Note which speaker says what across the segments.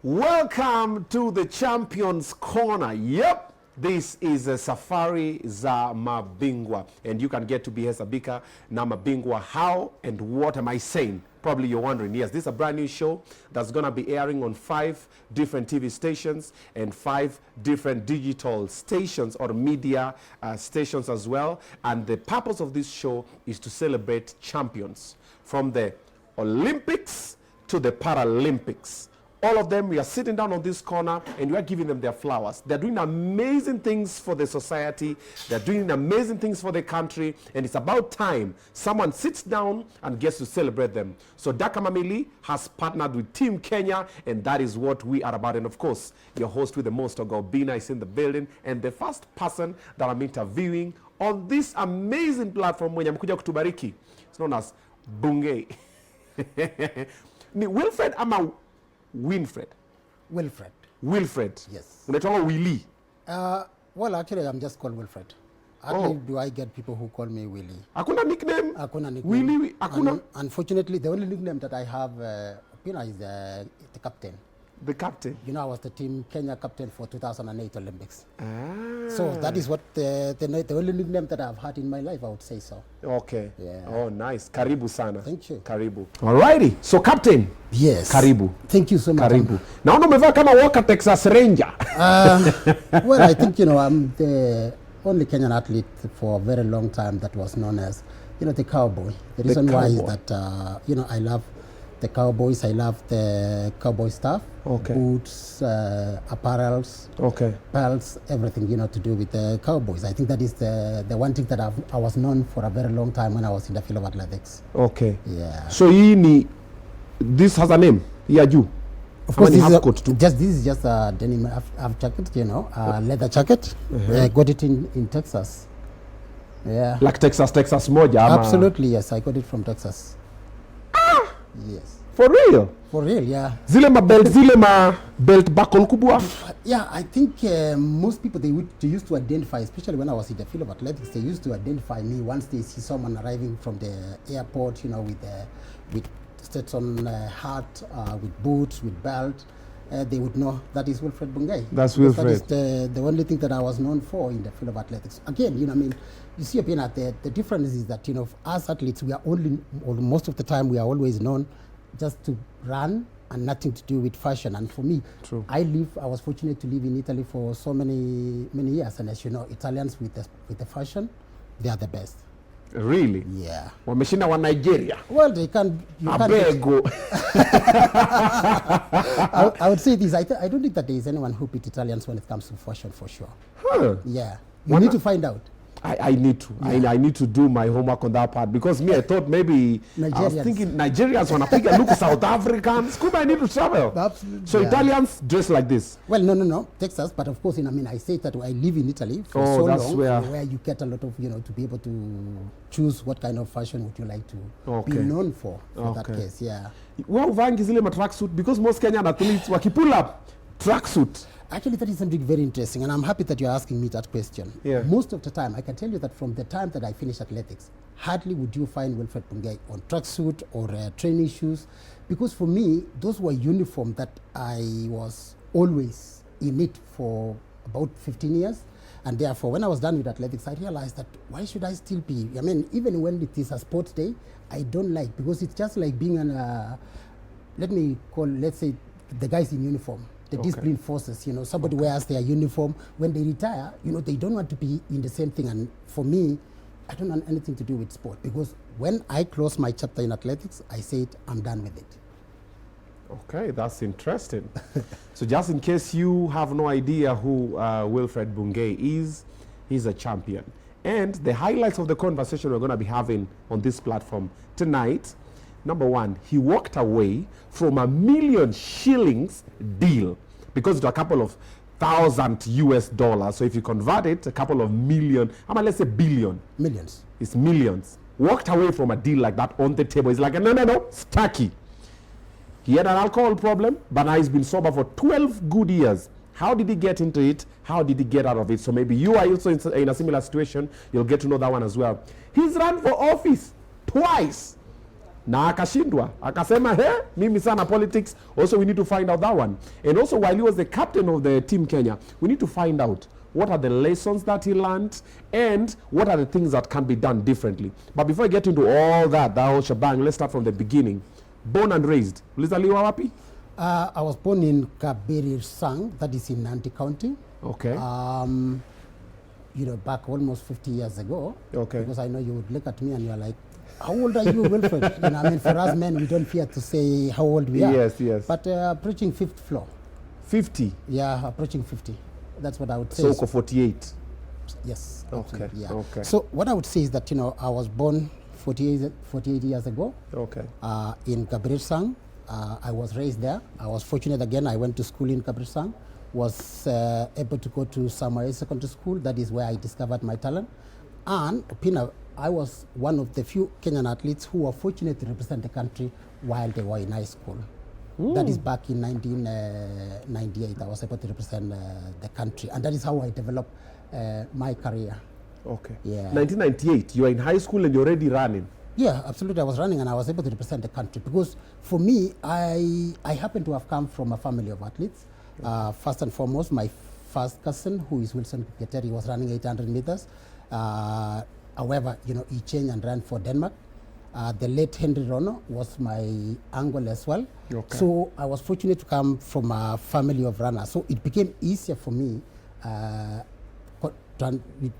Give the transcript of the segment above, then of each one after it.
Speaker 1: Welcome to the Champions Corner. Yep, this is a Safari za Mabingwa. And you can get to Bihesabika na Mabingwa. How and what am I saying? Probably you're wondering. Yes, this is a brand new show that's going to be airing on 5 different TV stations and 5 different digital stations or media stations as well. And the purpose of this show is to celebrate champions from the Olympics to the Paralympics. All of them, we are sitting down on this corner and we are giving them their flowers. They're doing amazing things for the society. They're doing amazing things for the country. And it's about time someone sits down and gets to celebrate them. So Daka Mamili has partnered with Team Kenya, and that is what we are about. And of course, your host with the most, Ogobina, is in the building. And the first person that I'm interviewing on this amazing platform, when Yamkuja Kutubariki, it's known as Bungei. Wilfred ama Winfred?
Speaker 2: Wilfred.
Speaker 1: Wilfred?
Speaker 2: Yes.
Speaker 1: Unaitwa Willy?
Speaker 2: Well, actually, I'm just called Wilfred. Hardly do I get people who call me Willy.
Speaker 1: Hakuna nickname?
Speaker 2: Hakuna nickname.
Speaker 1: Willy? Hakuna?
Speaker 2: Unfortunately, the only nickname that I have is the captain.
Speaker 1: The captain?
Speaker 2: You know, I was the Team Kenya captain for 2008 Olympics. So that is what the only nickname that I've had in my life, I would say so.
Speaker 1: Okay.
Speaker 2: Yeah.
Speaker 1: Oh, nice. Karibu sana.
Speaker 2: Thank you.
Speaker 1: Karibu. Alrighty. So, captain.
Speaker 2: Yes.
Speaker 1: Karibu.
Speaker 2: Thank you so much.
Speaker 1: Karibu. Naona umevaa kama Walker Texas Ranger.
Speaker 2: Well, I think, I'm the only Kenyan athlete for a very long time that was known as, the cowboy. The reason why is that, I love the cowboys. I love the cowboy stuff.
Speaker 1: Okay.
Speaker 2: Boots, apparels, belts, everything, to do with the cowboys. I think that is the one thing that I was known for a very long time when I was in the field of athletics.
Speaker 1: Okay.
Speaker 2: Yeah.
Speaker 1: So, this has a name? Yaju?
Speaker 2: Of course, this is just a denim half jacket, a leather jacket. I got it in Texas. Yeah.
Speaker 1: Like Texas moja?
Speaker 2: Absolutely, yes. I got it from Texas. Yes.
Speaker 1: For real?
Speaker 2: For real, yeah.
Speaker 1: Zile ma belt buckle kubwa?
Speaker 2: Yeah, I think most people, they used to identify, especially when I was in the field of athletics, they used to identify me once they see someone arriving from the airport, with Stetson hat, with boots, with belt. They would know that is Wilfred Bungei.
Speaker 1: That's Wilfred.
Speaker 2: That is the only thing that I was known for in the field of athletics. Again, you see, the difference is that, as athletes, we are most of the time, we are always known just to run and nothing to do with fashion. And for me,
Speaker 1: true.
Speaker 2: I was fortunate to live in Italy for so many years. And as you know, Italians with the fashion, they are the best.
Speaker 1: Really?
Speaker 2: Yeah.
Speaker 1: Wameshinda wa Nigeria?
Speaker 2: Well, they can't.
Speaker 1: Abego.
Speaker 2: I would say this. I don't think that there is anyone who beat Italians when it comes to fashion, for sure.
Speaker 1: Huh.
Speaker 2: Yeah. You need to find out.
Speaker 1: I need to. Yeah. I need to do my homework on that part, because I thought maybe I was thinking Nigerians want to take a look at South Africans. Come, I need to travel.
Speaker 2: Absolutely.
Speaker 1: So yeah. Italians dress like this?
Speaker 2: Well, no, Texas. But of course, I say that I live in Italy for so long, where you get a lot of, to be able to choose what kind of fashion would you like to be known for that case. Yeah.
Speaker 1: Well, uvangi zile ma tracksuit, because most Kenyan athletes pull up tracksuit.
Speaker 2: Actually, that is something very interesting, and I'm happy that you're asking me that question.
Speaker 1: Yeah.
Speaker 2: Most of the time, I can tell you that from the time that I finished athletics, hardly would you find Wilfred Bungei on tracksuit or training shoes, because for me, those were uniform that I was always in it for about 15 years. And therefore, when I was done with athletics, I realized that why should I still be? Even when it is a sports day, I don't like, because it's just like being let's say, the guys in uniform. The discipline forces, somebody wears their uniform. When they retire, they don't want to be in the same thing. And for me, I don't want anything to do with sport, because when I close my chapter in athletics, I said, I'm done with it.
Speaker 1: Okay, that's interesting. So just in case you have no idea who Wilfred Bungei is, he's a champion. And the highlights of the conversation we're going to be having on this platform tonight: number one, he walked away from $1 million shillings deal, because it's a couple of $1,000 US. So if you convert it, a couple of million, let's say billion.
Speaker 2: Millions.
Speaker 1: It's millions. Walked away from a deal like that on the table. It's like, no, Stucky. He had an alcohol problem, but now he's been sober for 12 good years. How did he get into it? How did he get out of it? So maybe you are also in a similar situation. You'll get to know that one as well. He's run for office twice. na akashindwa, akasema mimi sana politics. Also we need to find out that one. And also while he was the captain of the team Kenya, we need to find out what are the lessons that he learned and what are the things that can be done differently. But before I get into all that whole shebang, let's start from the beginning. Born and raised, ulizaliwa wapi?
Speaker 2: I was born in Kabirisang, that is in Nandi County.
Speaker 1: Okay.
Speaker 2: You know, back almost 50 years ago.
Speaker 1: Okay.
Speaker 2: Because I know you would look at me and you're like, how old are you, Wilfred? You know, I mean, for us men, we don't fear to say how old we are.
Speaker 1: Yes, yes.
Speaker 2: But approaching 5th floor.
Speaker 1: 50?
Speaker 2: Yeah, approaching 50. That's what I would say.
Speaker 1: So 48?
Speaker 2: Yes.
Speaker 1: Okay,
Speaker 2: yeah.
Speaker 1: okay.
Speaker 2: So what I would say is that, you know, I was born 48 years ago.
Speaker 1: Okay.
Speaker 2: In Kabirisang. I was raised there. I was fortunate again. I went to school in Kabirisang. Was able to go to Samoei Secondary School. That is where I discovered my talent. And Pina, I was one of the few Kenyan athletes who were fortunate to represent the country while they were in high school. That is back in 1998. I was able to represent the country, and that is how I developed my career.
Speaker 1: Okay.
Speaker 2: Yeah.
Speaker 1: 1998, you were in high school and you're already running.
Speaker 2: Yeah, absolutely. I was running and I was able to represent the country because for me, I happen to have come from a family of athletes. First and foremost, my first cousin, who is Wilson Kipketeri, was running 800 meters. However, you know, he changed and ran for Denmark. The late Henry Rono was my uncle as well.
Speaker 1: Okay.
Speaker 2: So I was fortunate to come from a family of runners. So it became easier for me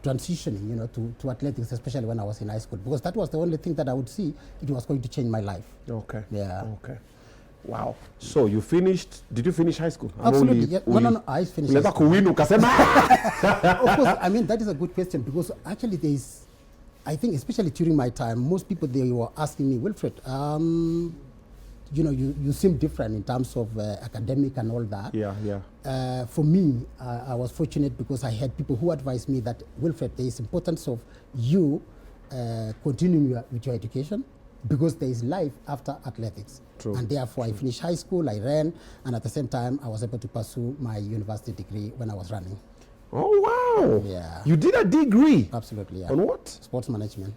Speaker 2: transitioning, you know, to athletics, especially when I was in high school, because that was the only thing that I would see it was going to change my life.
Speaker 1: Okay.
Speaker 2: Yeah.
Speaker 1: Okay. Wow. So you finished, did you finish high school?
Speaker 2: Absolutely. Yeah. No, I finished high school. Of course, I mean, that is a good question because actually there is, I think especially during my time, most people, they were asking me, Wilfred, you know, you seem different in terms of academic and all that.
Speaker 1: Yeah, yeah.
Speaker 2: For me, I was fortunate because I had people who advised me that, Wilfred, there is importance of you continuing with your education because there is life after athletics.
Speaker 1: True.
Speaker 2: And therefore, I finished high school, I ran, and at the same time, I was able to pursue my university degree when I was running.
Speaker 1: Oh, wow.
Speaker 2: Yeah.
Speaker 1: You did a degree?
Speaker 2: Absolutely, yeah.
Speaker 1: On what?
Speaker 2: Sports management.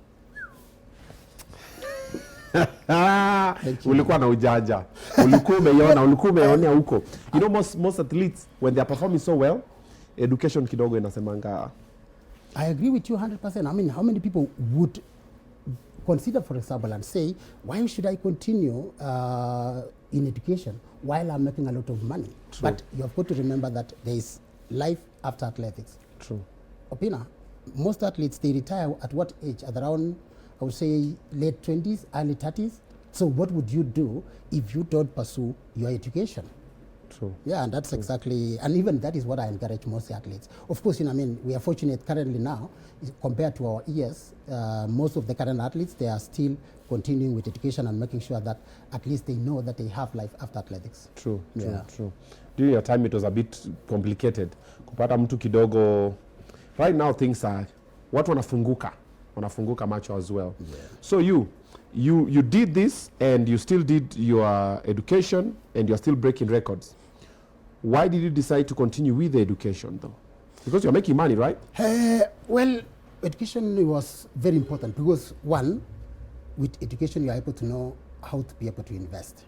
Speaker 1: Ulikuwa na ujanja. Ulikuwa umeona huko. You know, most athletes, when they are performing so well, education kidogo inasemanga.
Speaker 2: I agree with you 100%. I mean, how many people would consider, for example, and say, why should I continue in education while I'm making a lot of money?
Speaker 1: True.
Speaker 2: But you have got to remember that there is life after athletics.
Speaker 1: True.
Speaker 2: Opina, most athletes, they retire at what age? At around, I would say, late 20s, early 30s. So what would you do if you don't pursue your education?
Speaker 1: True.
Speaker 2: Yeah, and that's exactly, and even that is what I encourage most athletes. Of course, you know, I mean, we are fortunate currently now, compared to our years, most of the current athletes, they are still continuing with education and making sure that at least they know that they have life after athletics.
Speaker 1: True, true,
Speaker 2: Yeah.
Speaker 1: true. During your time, it was a bit complicated. Kupata mtu kidogo, right now things are, watu wanafunguka macho as well.
Speaker 2: Yeah.
Speaker 1: So you did this and you still did your education and you're still breaking records. Why did you decide to continue with the education though? Because you're making money, right?
Speaker 2: Well, education was very important because one, with education you are able to know how to be able to invest.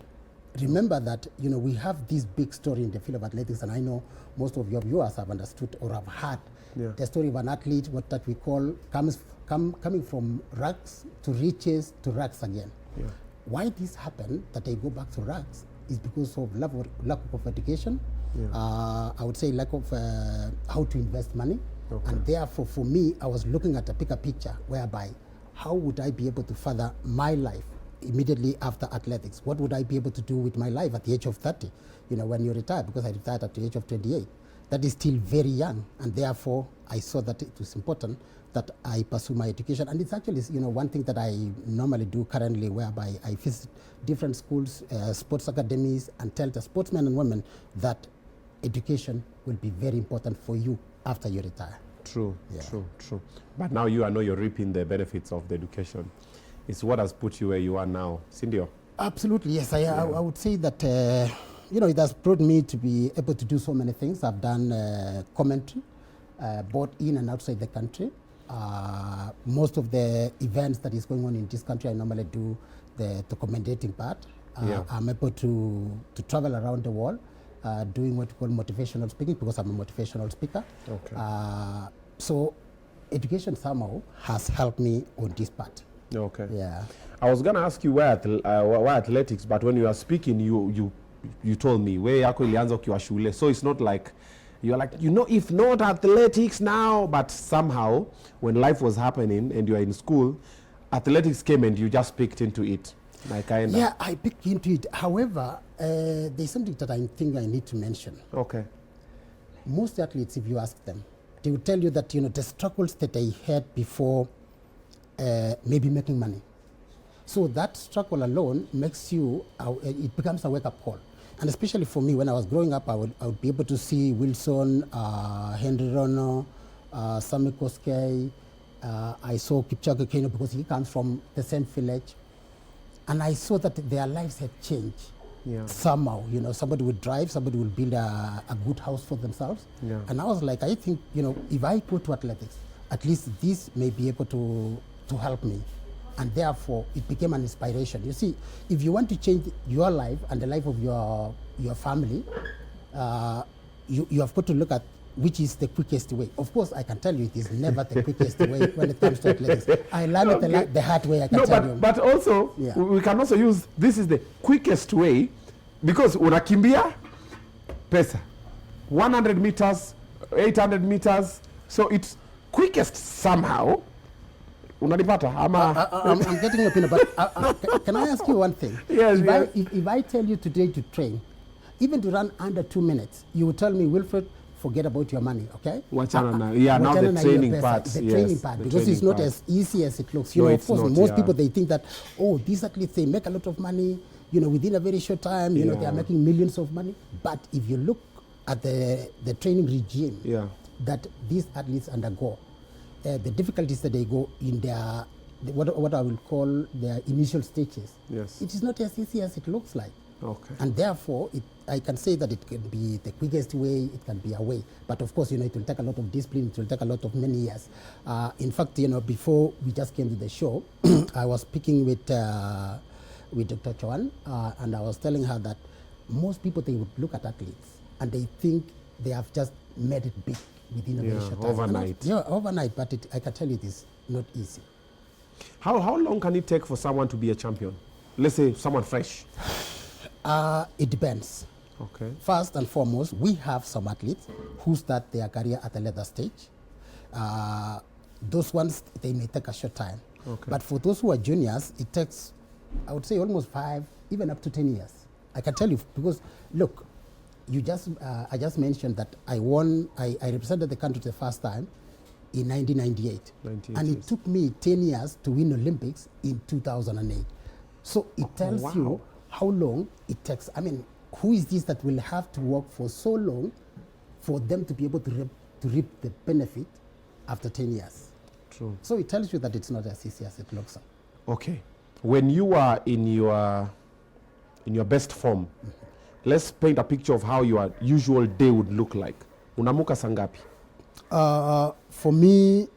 Speaker 2: Remember that, you know, we have this big story in the field of athletics, and I know most of your viewers have understood or have heard the story of an athlete, what that we call coming from rags to riches to rags again.
Speaker 1: Yeah.
Speaker 2: Why this happened, that they go back to rags, is because of lack of education.
Speaker 1: Yeah.
Speaker 2: I would say lack of how to invest money.
Speaker 1: Okay.
Speaker 2: And therefore, for me, I was looking at a bigger picture whereby how would I be able to further my life immediately after athletics? What would I be able to do with my life at the age of 30? You know, when you retire, because I retired at the age of 28. That is still very young, and therefore I saw that it was important that I pursue my education. And it's actually, you know, one thing that I normally do currently, whereby I visit different schools, sports academies, and tell the sportsmen and women that education will be very important for you after you retire.
Speaker 1: True,
Speaker 2: Yeah.
Speaker 1: true. But now I know you're reaping the benefits of the education. It's what has put you where you are now, Cindy.
Speaker 2: Absolutely, yes. I would say that, you know, it has brought me to be able to do so many things. I've done commentary, both in and outside the country. Most of the events that is going on in this country, I normally do the commentating part.
Speaker 1: Yeah.
Speaker 2: I'm able to travel around the world doing what we call motivational speaking, because I'm a motivational speaker.
Speaker 1: Okay.
Speaker 2: So education somehow has helped me on this part.
Speaker 1: Okay.
Speaker 2: Yeah.
Speaker 1: I was going to ask you why athletics, but when you are speaking, you told me where yako ilianza ukiwa shule. So it's not like you're like, if not athletics now, but somehow when life was happening and you are in school, athletics came and you just picked into it.
Speaker 2: Yeah, I picked into it. However, there's something that I think I need to mention.
Speaker 1: Okay.
Speaker 2: Most athletes, if you ask them, they will tell you that the struggles that they had before maybe making money. So that struggle alone makes you, it becomes a wake-up call. And especially for me, when I was growing up, I would be able to see Wilson, Henry Rono, Sammy Koskei. I saw Kipchoge Keino because he comes from the same village. And I saw that their lives had changed.
Speaker 1: Yeah.
Speaker 2: Somehow, somebody would drive, somebody would build a good house for themselves.
Speaker 1: Yeah.
Speaker 2: And I was like, I think, if I go to athletics, at least this may be able to help me. And therefore, it became an inspiration. You see, if you want to change your life and the life of your family, you have got to look at which is the quickest way. Of course, I can tell you it is never the quickest way when it comes to athletics. I learned it the hard way, I can tell you.
Speaker 1: But also,
Speaker 2: Yeah.
Speaker 1: we can also use, this is the quickest way, because unakimbia, pesa. 100 meters, 800 meters, so it's quickest somehow. Unanipata?
Speaker 2: I'm getting your opinion, but can I ask you one thing?
Speaker 1: Yes,
Speaker 2: If I tell you today to train, even to run under 2 minutes, you will tell me, Wilfred, forget about your money, okay?
Speaker 1: Now the training part.
Speaker 2: The training part, because it's not as easy as it looks. Of course, most people, they think that, these athletes, they make a lot of money, within a very short time, they are making millions of money. But if you look at the training regime that these athletes undergo, the difficulties that they go in their, what I will call their initial stages, it is not as easy as it looks like.
Speaker 1: Okay.
Speaker 2: And therefore, I can say that it can be the quickest way, it can be a way. But of course, it will take a lot of discipline, it will take a lot of many years. In fact, before we just came to the show, I was speaking with Dr. Chuan, and I was telling her that most people, they would look at athletes and they think they have just made it big within a very short time.
Speaker 1: Overnight.
Speaker 2: Overnight, but I can tell you it is not easy.
Speaker 1: How long can it take for someone to be a champion? Let's say someone fresh.
Speaker 2: It depends.
Speaker 1: Okay.
Speaker 2: First and foremost, we have some athletes who start their career at a later stage. Those ones, they may take a short time.
Speaker 1: Okay.
Speaker 2: But for those who are juniors, it takes, I would say, almost 5, even up to 10 years. I can tell you, because look, I just mentioned that I represented the country the first time in 1998. And it took me 10 years to win Olympics in 2008. So it tells you how long it takes. I mean, who is this that will have to work for so long for them to be able to reap the benefit after 10 years?
Speaker 1: True.
Speaker 2: So it tells you that it's not as easy as it looks.
Speaker 1: Okay. When you are in your best form, let's paint a picture of how your usual day would look like. Unamuka sangapi?
Speaker 2: For me,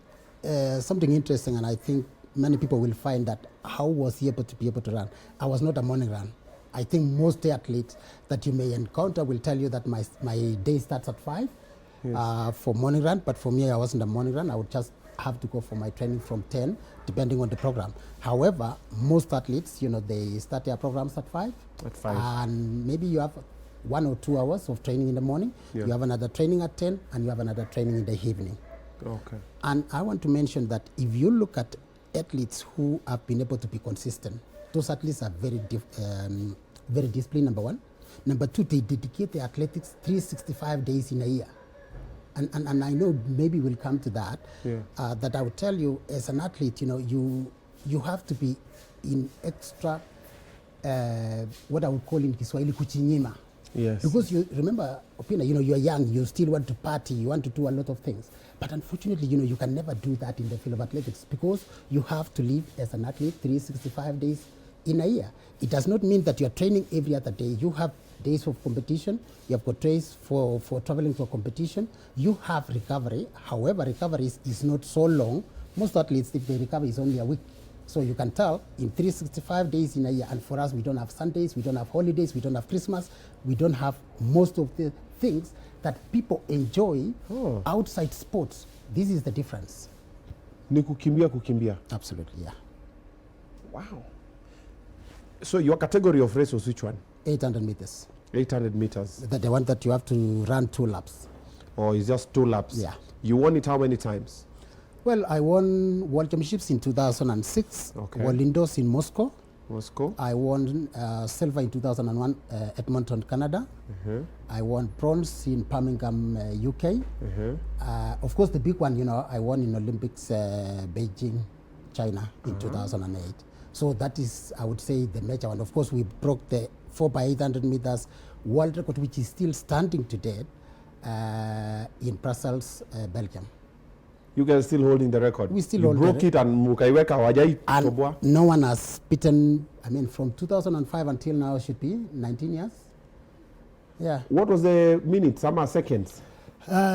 Speaker 2: something interesting, and I think many people will find that, how was he able to run? I was not a morning run. I think most athletes that you may encounter will tell you that my day starts at 5 for morning run, but for me, I wasn't a morning run. I would just have to go for my training from 10, depending on the program. However, most athletes, they start their programs at 5.
Speaker 1: At 5.
Speaker 2: And maybe you have 1 or 2 hours of training in the morning. You have another training at 10, and you have another training in the evening.
Speaker 1: Okay.
Speaker 2: And I want to mention that if you look at athletes who have been able to be consistent, those athletes are very disciplined, number one. Number two, they dedicate their athletics 365 days in a year. And I know maybe we'll come to that, that I would tell you, as an athlete, you have to be in extra, what I would call in Kiswahili, kuchinyima.
Speaker 1: Yes.
Speaker 2: Because you remember, Opina, you're young, you still want to party, you want to do a lot of things. But unfortunately, you can never do that in the field of athletics, because you have to live as an athlete 365 days in a year. It does not mean that you're training every other day. You have days of competition, you have got days for traveling for competition, you have recovery. However, recovery is not so long. Most athletes, if they recover, is only a week. So you can tell in 365 days in a year, and for us, we don't have Sundays, we don't have holidays, we don't have Christmas, we don't have most of the things that people enjoy outside sports. This is the difference.
Speaker 1: Ni kukimbia.
Speaker 2: Absolutely, yeah.
Speaker 1: Wow. So your category of race was which one?
Speaker 2: 800 meters.
Speaker 1: 800 meters.
Speaker 2: The one that you have to run 2 laps.
Speaker 1: Or it's just 2 laps?
Speaker 2: Yeah.
Speaker 1: You won it how many times?
Speaker 2: Well, I won World Championships in 2006, World Indoors in Moscow. I won silver in 2001 Edmonton, Canada. I won bronze in Birmingham, UK. Of course, the big one, I won in Olympics Beijing, China in 2008. So that is, I would say, the major one. Of course, we broke the 4x800 meters world record, which is still standing today in Brussels, Belgium.
Speaker 1: You guys still holding the record?
Speaker 2: We still
Speaker 1: hold it. And mukaiweka hawajai toboa?
Speaker 2: No one has beaten, from 2005 until now should be 19 years. Yeah.
Speaker 1: What was the minutes, some seconds?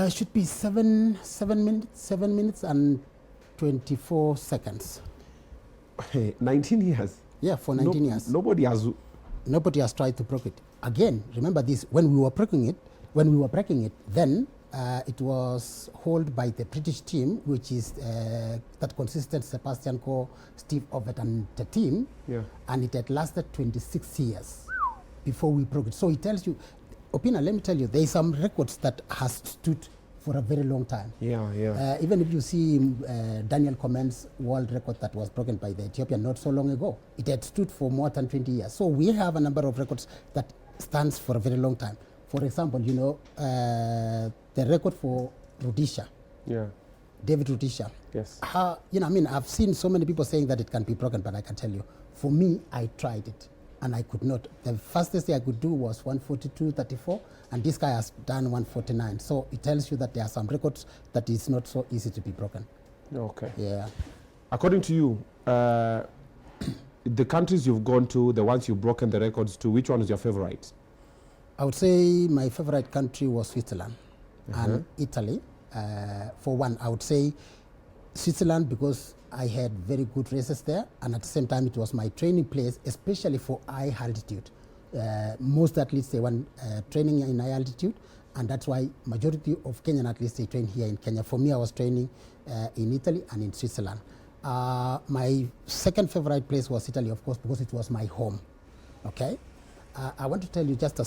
Speaker 2: Should be 7 minutes and 24 seconds.
Speaker 1: 19 years?
Speaker 2: Yeah, for 19 years.
Speaker 1: Nobody has tried to break it. Again, remember this, when we were breaking it, then it was held by the British team, which is that consisted Sebastian Coe, Steve Ovett, and the team. Yeah.
Speaker 2: And it had lasted 26 years before we broke it. So it tells you, Opina, let me tell you, there are some records that has stood for a very long time.
Speaker 1: Yeah.
Speaker 2: Even if you see Daniel Comen's world record that was broken by the Ethiopian not so long ago, it had stood for more than 20 years. So we have a number of records that stands for a very long time. For example, the record for Rudisha.
Speaker 1: Yeah.
Speaker 2: David Rudisha.
Speaker 1: Yes.
Speaker 2: I've seen so many people saying that it can be broken, but I can tell you, for me, I tried it and I could not. The fastest I could do was 142.34, and this guy has done 149. So it tells you that there are some records that is not so easy to be broken.
Speaker 1: Okay.
Speaker 2: Yeah.
Speaker 1: According to you, the countries you've gone to, the ones you've broken the records to, which one is your favorite?
Speaker 2: I would say my favorite country was Switzerland and Italy. For one, I would say Switzerland because I had very good races there, and at the same time it was my training place, especially for high altitude. Most athletes, they want training in high altitude, and that's why majority of Kenyan athletes, they train here in Kenya. For me, I was training in Italy and in Switzerland. My second favorite place was Italy, of course, because it was my home. Okay? I want to tell you just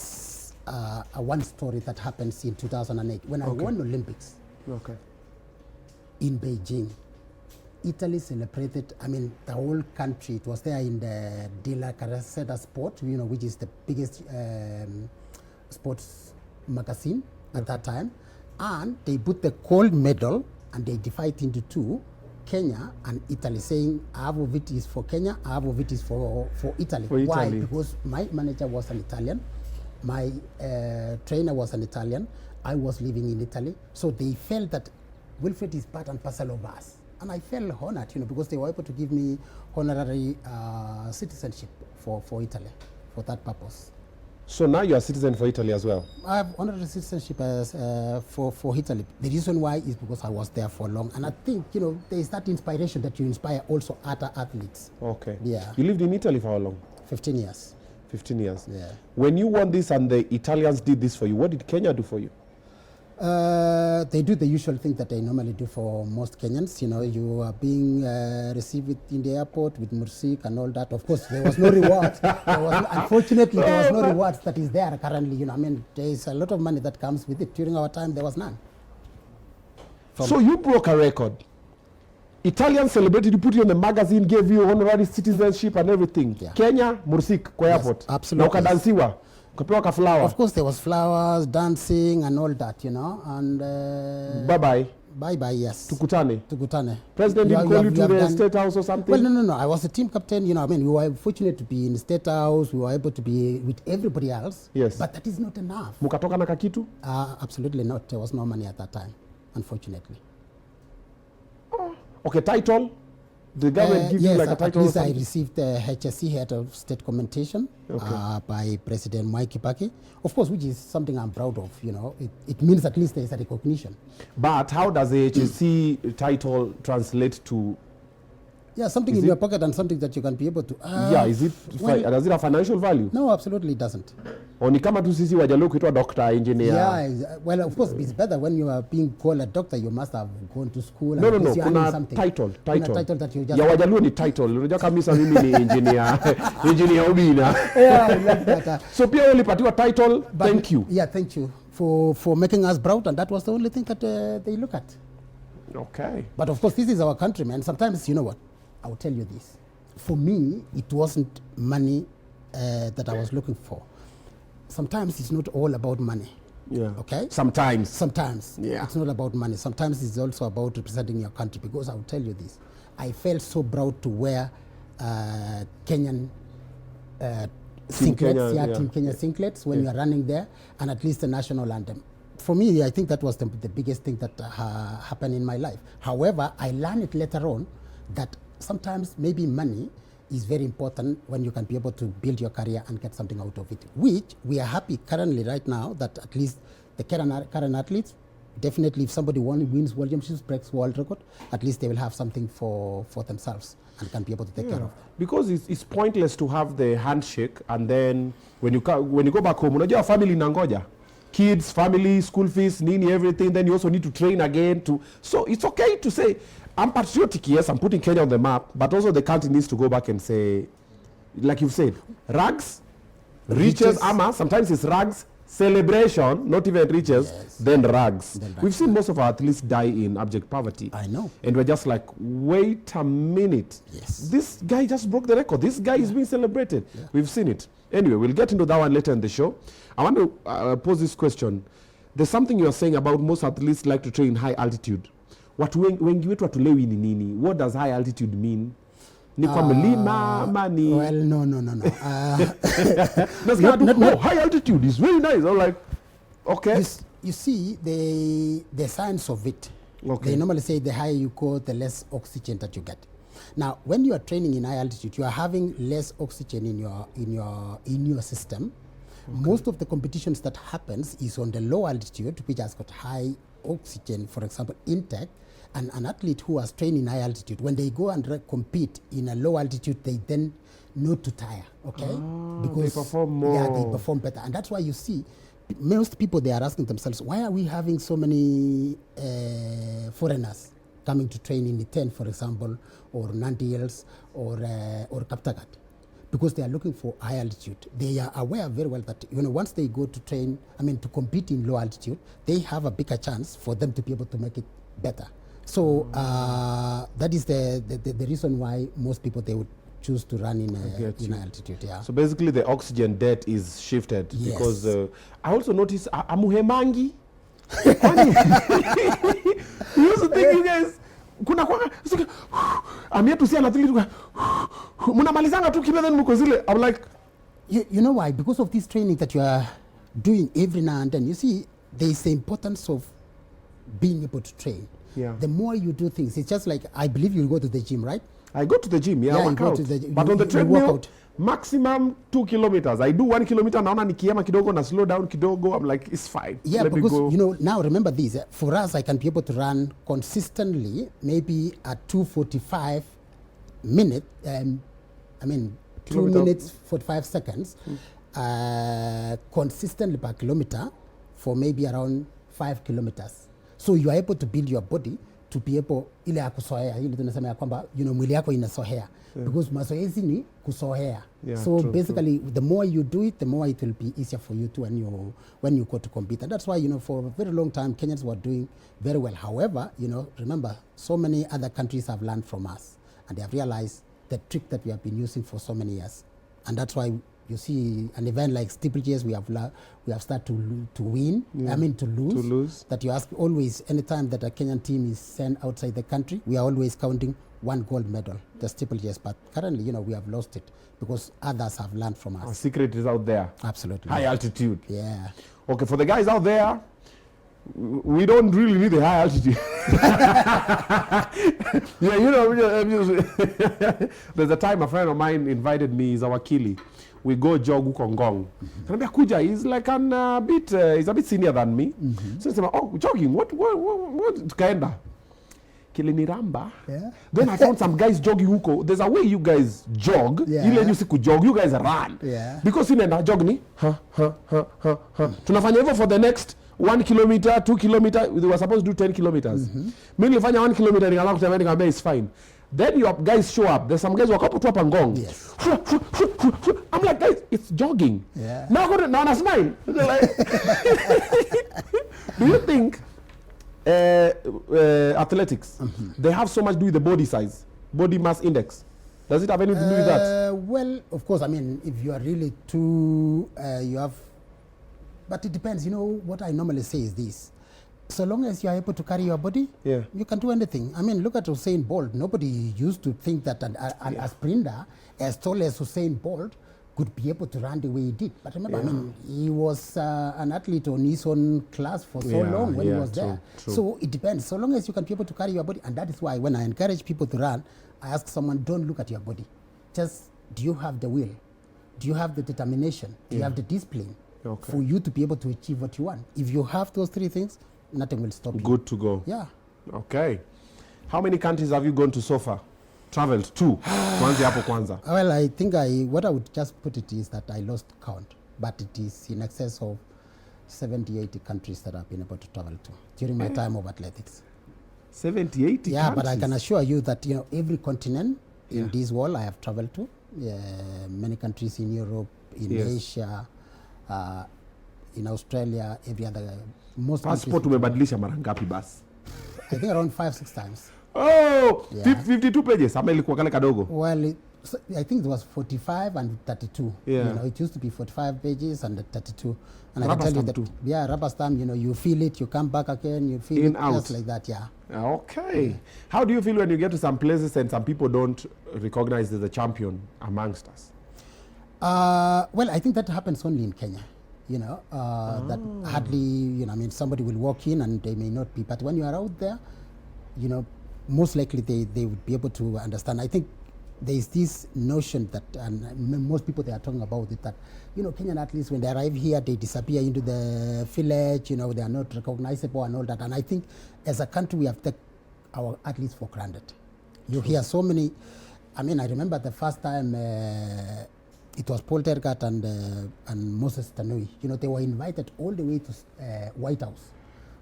Speaker 2: a one story that happens in 2008 when I won Olympics in Beijing. Italy celebrated, the whole country. It was there in the De La Carrera Sport, which is the biggest sports magazine at that time. And they put the gold medal and they divided into two, Kenya and Italy, saying half of it is for Kenya, half of it is for Italy. Why? Because my manager was an Italian, my trainer was an Italian, I was living in Italy, so they felt that Wilfred is part and parcel of us. And I felt honored, because they were able to give me honorary citizenship for Italy, for that purpose.
Speaker 1: So now you're a citizen for Italy as well?
Speaker 2: I have honorary citizenship for Italy. The reason why is because I was there for long. And I think, there is that inspiration that you inspire also other athletes.
Speaker 1: Okay.
Speaker 2: Yeah.
Speaker 1: You lived in Italy for how long?
Speaker 2: 15 years.
Speaker 1: 15 years.
Speaker 2: Yeah.
Speaker 1: When you won this and the Italians did this for you, what did Kenya do for you?
Speaker 2: They do the usual thing that they normally do for most Kenyans. You are being received in the airport with music and all that. Of course, there was no reward. Unfortunately, there was no reward that is there currently. There is a lot of money that comes with it. During our time, there was none.
Speaker 1: So you broke a record. Italians celebrated, you put you on the magazine, gave you honorary citizenship and everything. Yeah. Kenya, mursik kwa airport.
Speaker 2: Absolutely.
Speaker 1: Na ukadansiwa. Ukapewa flower.
Speaker 2: Of course, there was flowers, dancing, and all that, And
Speaker 1: bye-bye.
Speaker 2: Bye-bye, yes.
Speaker 1: Tukutane. President didn't call you to the State House or something?
Speaker 2: Well, no. I was a team captain, we were fortunate to be in the State House. We were able to be with everybody else.
Speaker 1: Yes.
Speaker 2: But that is not enough.
Speaker 1: Mukatoka na kakitu?
Speaker 2: Absolutely not. There was no money at that time, unfortunately.
Speaker 1: Okay, title? The government give you like a title?
Speaker 2: Yes, I received the HSC, Head of State Commendation, by President Mwai Kibaki. Of course, which is something I'm proud of, It means at least there is a recognition.
Speaker 1: But how does the HSC title translate to
Speaker 2: Yeah, something in your pocket and something that you can be able to...
Speaker 1: yeah, does it have financial value?
Speaker 2: No, absolutely it doesn't.
Speaker 1: Or ni kama tu sisi wajaluo kuitwa doctor, engineer?
Speaker 2: Yeah, well, of course, it's better when you are being called a doctor, you must have gone to school.
Speaker 1: No, kuna title.
Speaker 2: Title that you just...
Speaker 1: Ya wajaluo ni title. Unajua kamisa mimi ni engineer, engineer ubina.
Speaker 2: Yeah, like that.
Speaker 1: So pia ulipatiwa title, thank you.
Speaker 2: Yeah, thank you for making us proud, and that was the only thing that they look at.
Speaker 1: Okay.
Speaker 2: But of course, this is our country, man. Sometimes, you know what? I will tell you this. For me, it wasn't money that I was looking for. Sometimes it's not all about money.
Speaker 1: Yeah.
Speaker 2: Okay?
Speaker 1: Sometimes.
Speaker 2: Yeah. It's not about money. Sometimes it's also about representing your country. Because I will tell you this. I felt so proud to wear Kenyan singlets. Team Kenya singlets when you are running there. And at least the national anthem. For me, I think that was the biggest thing that happened in my life. However, I learned it later on that sometimes maybe money is very important when you can be able to build your career and get something out of it, which we are happy currently right now that at least the current athletes, definitely if somebody wins world championships, breaks world record, at least they will have something for themselves and can be able to take care of.
Speaker 1: Because it's pointless to have the handshake and then when you go back home, unajua family nangoja. Kids, family, school fees, nini, everything, then you also need to train again. So it's okay to say, I'm patriotic, yes, I'm putting Kenya on the map, but also the country needs to go back and say, like you've said, rags, riches, sometimes it's rags, celebration, not even riches, then rags. We've seen most of our athletes die in abject poverty.
Speaker 2: I know.
Speaker 1: And we're just like, wait a minute.
Speaker 2: Yes.
Speaker 1: This guy just broke the record. This guy is being celebrated. Yeah. We've seen it. Anyway, we'll get into that one later in the show. I want to pose this question. There's something you're saying about most athletes like to train in high altitude. What wengi wetu watulewi ni nini? What does high altitude mean? Ni kwa mlima mani?
Speaker 2: Well, no.
Speaker 1: High altitude is very nice. I'm like, okay.
Speaker 2: You see, the science of it.
Speaker 1: Okay.
Speaker 2: They normally say the higher you go, the less oxygen that you get. Now, when you are training in high altitude, you are having less oxygen in your system. Okay. Most of the competitions that happens is on the low altitude, which has got high oxygen, for example, intake. And an athlete who has trained in high altitude, when they go and compete in a low altitude, they then know to tire, okay?
Speaker 1: Because they perform more.
Speaker 2: Yeah, they perform better. And that's why you see, most people, they are asking themselves, why are we having so many foreigners coming to train in the tent, for example, or Nandi Hills, or Kaptagat? Because they are looking for high altitude. They are aware very well that once they go to train, to compete in low altitude, they have a bigger chance for them to be able to make it better. So that is the reason why most people, they would choose to run in altitude. Yeah.
Speaker 1: So basically the oxygen debt is shifted. Yes. Because I also noticed amuhemangi. Here's the thing, you guys. I'm here to see an athlete. I'm like,
Speaker 2: you know why? Because of this training that you are doing every now and then. You see, there is the importance of being able to train.
Speaker 1: Yeah.
Speaker 2: The more you do things, it's just like, I believe you go to the gym, right?
Speaker 1: I go to the gym, I work out. But on the treadmill, maximum 2 kilometers. I do 1 kilometer, naona nikiema kidogo na slow down kidogo. I'm like, it's fine.
Speaker 2: Yeah, let because, now remember this. For us, I can be able to run consistently, maybe at 2:45 minutes, 2 minutes, 45 seconds, consistently per kilometer for maybe around 5 kilometers. So you are able to build your body to be able, ile ya kusohea, ile tunasema ya kwamba, mwili yako inasohea. Because mazoezi ni kusohea. So true, basically, the more you do it, the more it will be easier for you to when you go to compete. And that's why, for a very long time, Kenyans were doing very well. However, remember, so many other countries have learned from us. And they have realized the trick that we have been using for so many years. And that's why you see an event like steeplechase, we have started to win. To lose. That you ask always, anytime that a Kenyan team is sent outside the country, we are always counting 1 gold medal, the steeplechase. But currently, we have lost it because others have learned from us.
Speaker 1: Our secret is out there.
Speaker 2: Absolutely.
Speaker 1: High altitude.
Speaker 2: Yeah.
Speaker 1: Okay, for the guys out there, we don't really need the high altitude. There's a time a friend of mine invited me, he's our Kili. We go jog huko Ngong. Kanambia kuja, he's like he's a bit senior than me. So I said, jogging, what tukaenda. kiliniramba.
Speaker 2: Yeah.
Speaker 1: Then I found some guys jogging huko. There's a way you guys jog.
Speaker 2: Yeah.
Speaker 1: Ile you siku jog, you guys run.
Speaker 2: Yeah.
Speaker 1: Because inaenda jog ni tunafanya hivyo for the next 1 kilometer, 2 kilometer. They were supposed to do 10 kilometers. Mimi nilifanya 1 kilometer nikala kutembea nikamwambia it's fine. Then your guys show up. There's some guys wakapo tu hapa Ngong.
Speaker 2: Yes.
Speaker 1: I'm like, guys, it's jogging.
Speaker 2: Yeah.
Speaker 1: Now I smile. Like, do you think athletics, they have so much to do with the body size, body mass index? Does it have anything to do with that?
Speaker 2: Well, of course, I mean, if you are really too, you have, but it depends. You know, what I normally say is this. So long as you are able to carry your body,
Speaker 1: Yeah.
Speaker 2: you can do anything. I mean, look at Usain Bolt. Nobody used to think that a sprinter as tall as Usain Bolt could be able to run the way he did. But remember, I mean, he was an athlete on his own class for so long when he was there.
Speaker 1: True.
Speaker 2: So it depends. So long as you can be able to carry your body, and that is why when I encourage people to run, I ask someone, don't look at your body. Just, do you have the will? Do you have the determination? Do you have the discipline for you to be able to achieve what you want? If you have those three things, nothing will stop you.
Speaker 1: Good to go.
Speaker 2: Yeah.
Speaker 1: Okay. How many countries have you gone to so far? Traveled to? Kwanza hapo kwanza.
Speaker 2: Well, I think what I would just put it is that I lost count, but it is in excess of 70, 80 countries that I've been able to travel to during my time of athletics.
Speaker 1: 70, 80
Speaker 2: Yeah,
Speaker 1: countries?
Speaker 2: but I can assure you that, you know, every continent in this world I have traveled to. Many countries in Europe, in Asia, in Australia, every other, most
Speaker 1: Passport umebadilisha mara ngapi basi?
Speaker 2: I think around 5-6 times.
Speaker 1: Oh,
Speaker 2: Yeah.
Speaker 1: 52 pages. Ama ilikuwa kale kadogo?
Speaker 2: Well, I think it was 45 and 32.
Speaker 1: Yeah.
Speaker 2: You know, it used to be 45 pages and 32. And I
Speaker 1: Rubber
Speaker 2: can tell you
Speaker 1: stamp
Speaker 2: that,
Speaker 1: too.
Speaker 2: yeah, rubber stamp, you know, you feel it, you come back again, you feel
Speaker 1: In,
Speaker 2: it,
Speaker 1: out.
Speaker 2: just like that, yeah.
Speaker 1: Okay. How do you feel when you get to some places and some people don't recognize the champion amongst us?
Speaker 2: Well, I think that happens only in Kenya. You know, that hardly, you know, I mean, somebody will walk in and they may not be, but when you are out there, you know, most likely they would be able to understand. I think there is this notion that, and most people they are talking about it, that, you know, Kenyan athletes, when they arrive here, they disappear into the village, you know, they are not recognizable and all that. And I think as a country, we have taken our athletes for granted. You hear so many, I mean, I remember the first time it was Paul Tergat and Moses Tanui. You know, they were invited all the way to White House,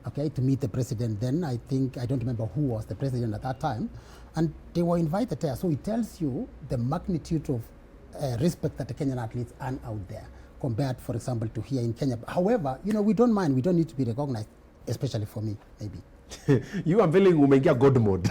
Speaker 2: okay, to meet the president. Then I think, I don't remember who was the president at that time, and they were invited there. So it tells you the magnitude of respect that the Kenyan athletes earn out there compared, for example, to here in Kenya. However, you know, we don't mind. We don't need to be recognized, especially for me, maybe.
Speaker 1: You are feeling umeingia God mode.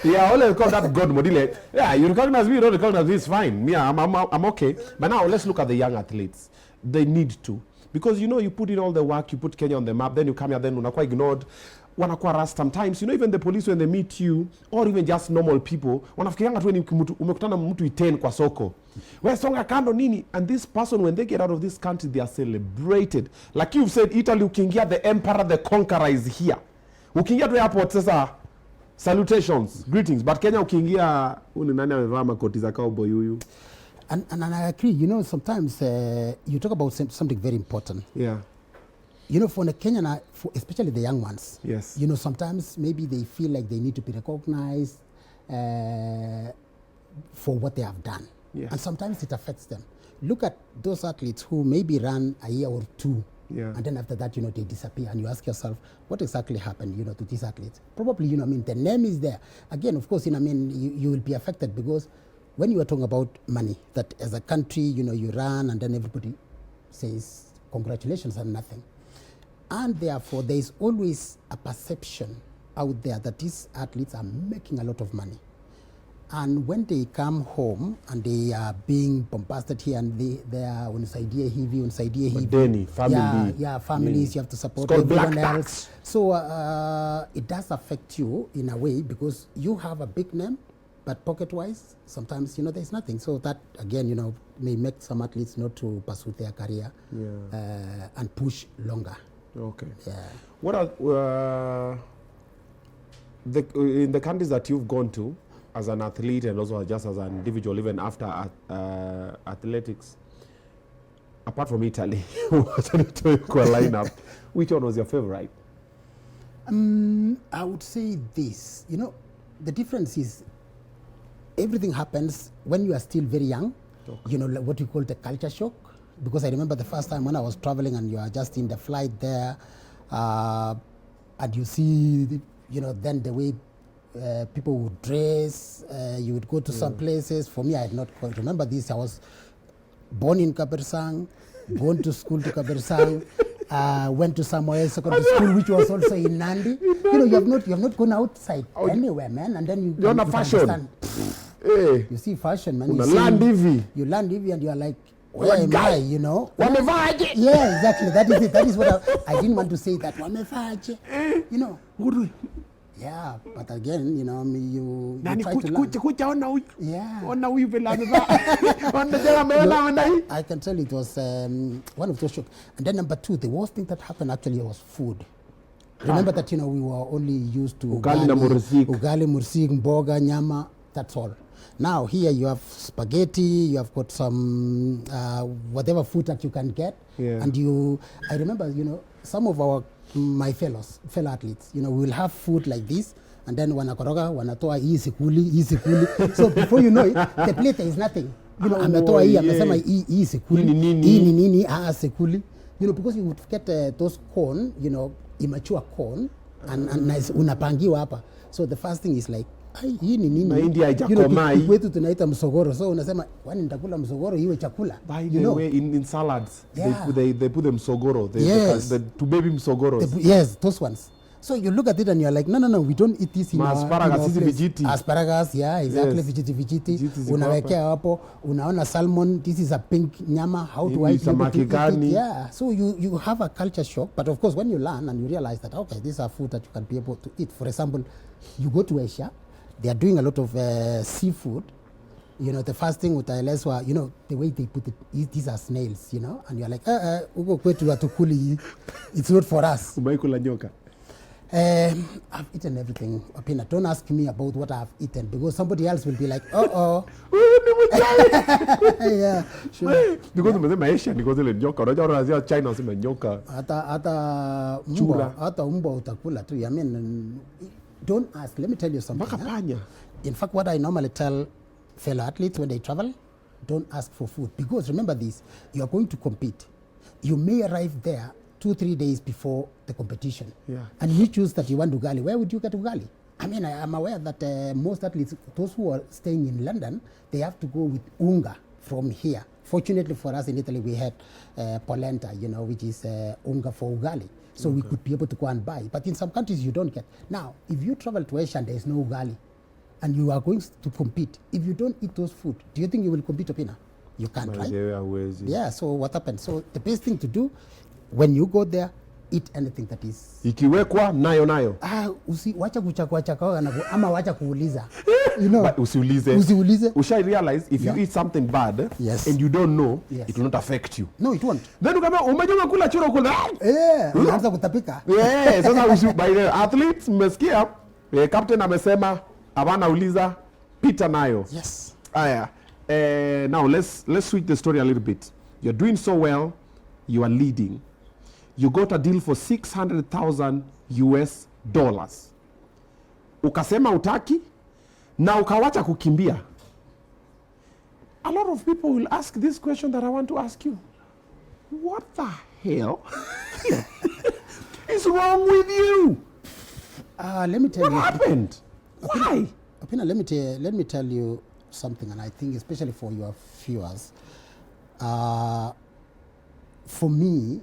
Speaker 1: Yeah, I always call that God mode. Like, yeah, you recognize me, you don't recognize me, it's fine. Me, I'm okay. But now let's look at the young athletes. They need to. Because, you know, you put in all the work, you put Kenya on the map, then you come here, then unakuwa ignored. Wanakuwa rust sometimes. You know, even the police, when they meet you, or even just normal people, wanafikirianga tu ni umekutana mtu 10 kwa soko. Wewe songa kando nini? And this person, when they get out of this country, they are celebrated. Like you've said, Italy, ukiingia, the emperor, the conqueror is here. Ukiingia tu airport, sasa, salutations, greetings. But Kenya ukiingia, uni nani amevaa makoti za cowboy huyu?
Speaker 2: And I agree, you know, sometimes you talk about something very important.
Speaker 1: Yeah.
Speaker 2: You know, for the Kenyan, especially the young ones,
Speaker 1: Yes.
Speaker 2: you know, sometimes maybe they feel like they need to be recognized for what they have done.
Speaker 1: Yes.
Speaker 2: And sometimes it affects them. Look at those athletes who maybe run a year or two,
Speaker 1: Yeah.
Speaker 2: and then after that, you know, they disappear. And you ask yourself, what exactly happened, you know, to these athletes? Probably, you know, I mean, the name is there. Again, of course, you know, I mean, you will be affected because when you are talking about money, that as a country, you know, you run and then everybody says congratulations and nothing. And therefore, there is always a perception out there that these athletes are making a lot of money. And when they come home and they are being bombarded here and they are unisaidia hivi,
Speaker 1: Deni, family.
Speaker 2: Yeah, families, you have to support
Speaker 1: It's called
Speaker 2: everyone
Speaker 1: black
Speaker 2: else.
Speaker 1: tax.
Speaker 2: So it does affect you in a way because you have a big name, but pocket-wise, sometimes, you know, there's nothing. So that, again, you know, may make some athletes not to pursue their career and push longer.
Speaker 1: Okay.
Speaker 2: Yeah.
Speaker 1: What are in the countries that you've gone to as an athlete and also just as an individual, even after athletics, apart from Italy, lineup, which one was your favorite?
Speaker 2: I would say this. You know, the difference is everything happens when you are still very young.
Speaker 1: Okay.
Speaker 2: You know, like what you call the culture shock. Because I remember the first time when I was traveling and you are just in the flight there, and you see, then the way people would dress, you would go to some places. For me, I had not quite remember this. I was born in Kabersang, gone to school to Kabersang, went to Samoa Secondary School, which was also in Nandi. You have not gone outside anywhere, man. And then you
Speaker 1: on a fashion.
Speaker 2: Hey. You see fashion, man. You land EV and you are like, where am I,
Speaker 1: Wamevaje?
Speaker 2: Yeah, exactly. That is it. That is what I didn't want to say that. Wamevaje? Yeah, but again, you try to learn. Yeah. I can tell it was one of those shocks. And then number two, the worst thing that happened actually was food. Remember that, we were only used to ugali, mursik, mboga, nyama, that's all. Now here you have spaghetti, you have got some whatever food that you can get.
Speaker 1: Yeah.
Speaker 2: And I remember, some of my fellow athletes, we will have food like this, and then wanakoroga, wanatoa hii sikuli. So before you know it, the plate is nothing. Ametoa hii, amesema hii sikuli, hii nini, sikuli. Because you would get those corn, immature corn, and unapangiwa hapa. So the first thing is like, hii ni nini?
Speaker 1: Mahindi haijakomaa.
Speaker 2: Kwetu tunaita msogoro. So unasema, kwani nitakula msogoro iwe chakula?
Speaker 1: By the way, in salads,
Speaker 2: Yeah.
Speaker 1: they put them msogoro.
Speaker 2: Yes.
Speaker 1: To baby msogoros.
Speaker 2: Yes, those ones. So you look at it and you're like, no, we don't eat this in
Speaker 1: asparagus,
Speaker 2: our
Speaker 1: vijiti.
Speaker 2: Asparagus, yeah, exactly,
Speaker 1: Yes.
Speaker 2: vijiti. Unawekea hapo, unaona salmon, this is a pink nyama, how do I
Speaker 1: Samaki
Speaker 2: eat it?
Speaker 1: gani?
Speaker 2: Yeah, so you have a culture shock, but of course when you learn and you realize that, okay, these are food that you can be able to eat. For example, you go to Asia, they are doing a lot of seafood. The first thing utaelezwa, the way they put it, these are snails, and you're like, uko kwetu hatukuli, it's not for us.
Speaker 1: Umeikula nyoka?
Speaker 2: I've eaten everything, Opina. Don't ask me about what I've eaten, because somebody else will be like, yeah, sure.
Speaker 1: Because umesema Asia ni ile nyoka. Unajua unazia China useme nyoka.
Speaker 2: Hata mbwa utakula tu. I mean, don't ask. Let me tell you something.
Speaker 1: Mpaka panya.
Speaker 2: In fact, what I normally tell fellow athletes when they travel, don't ask for food, because remember this, you are going to compete. You may arrive there 2-3 days before the competition.
Speaker 1: Yeah.
Speaker 2: And you choose that you want ugali. Where would you get ugali? I mean, I am aware that most athletes, those who are staying in London, they have to go with unga from here. Fortunately for us in Italy, we had polenta, which is unga for ugali. So we could be able to go and buy. But in some countries, you don't get. Now, if you travel to Asia and there is no ugali, and you are going to compete, if you don't eat those food, do you think you will compete, Opina? You can't, right? Yeah, so what happens? So the best thing to do, when you go there, eat anything that is
Speaker 1: ikiwekwa nayo.
Speaker 2: Wacha kuchakwa ama wacha kuuliza.
Speaker 1: But usiulize. Usha realize if you eat something bad,
Speaker 2: yes,
Speaker 1: and you don't know,
Speaker 2: yes,
Speaker 1: it will not affect you.
Speaker 2: No, it won't.
Speaker 1: Then ukama umejua kula churo kula.
Speaker 2: Unaanza kutapika.
Speaker 1: Sasa by the athletes mmesikia captain amesema abana uliza pita nayo.
Speaker 2: Yes.
Speaker 1: Aya. Now let's switch the story a little bit. You're doing so well, you are leading. You got a deal for $600,000 US. Ukasema utaki na ukawacha kukimbia. A lot of people will ask this question that I want to ask you. What the hell is wrong with you?
Speaker 2: Let me tell you.
Speaker 1: What happened? Why?
Speaker 2: Opina, let me tell you something, and I think especially for your viewers. For me,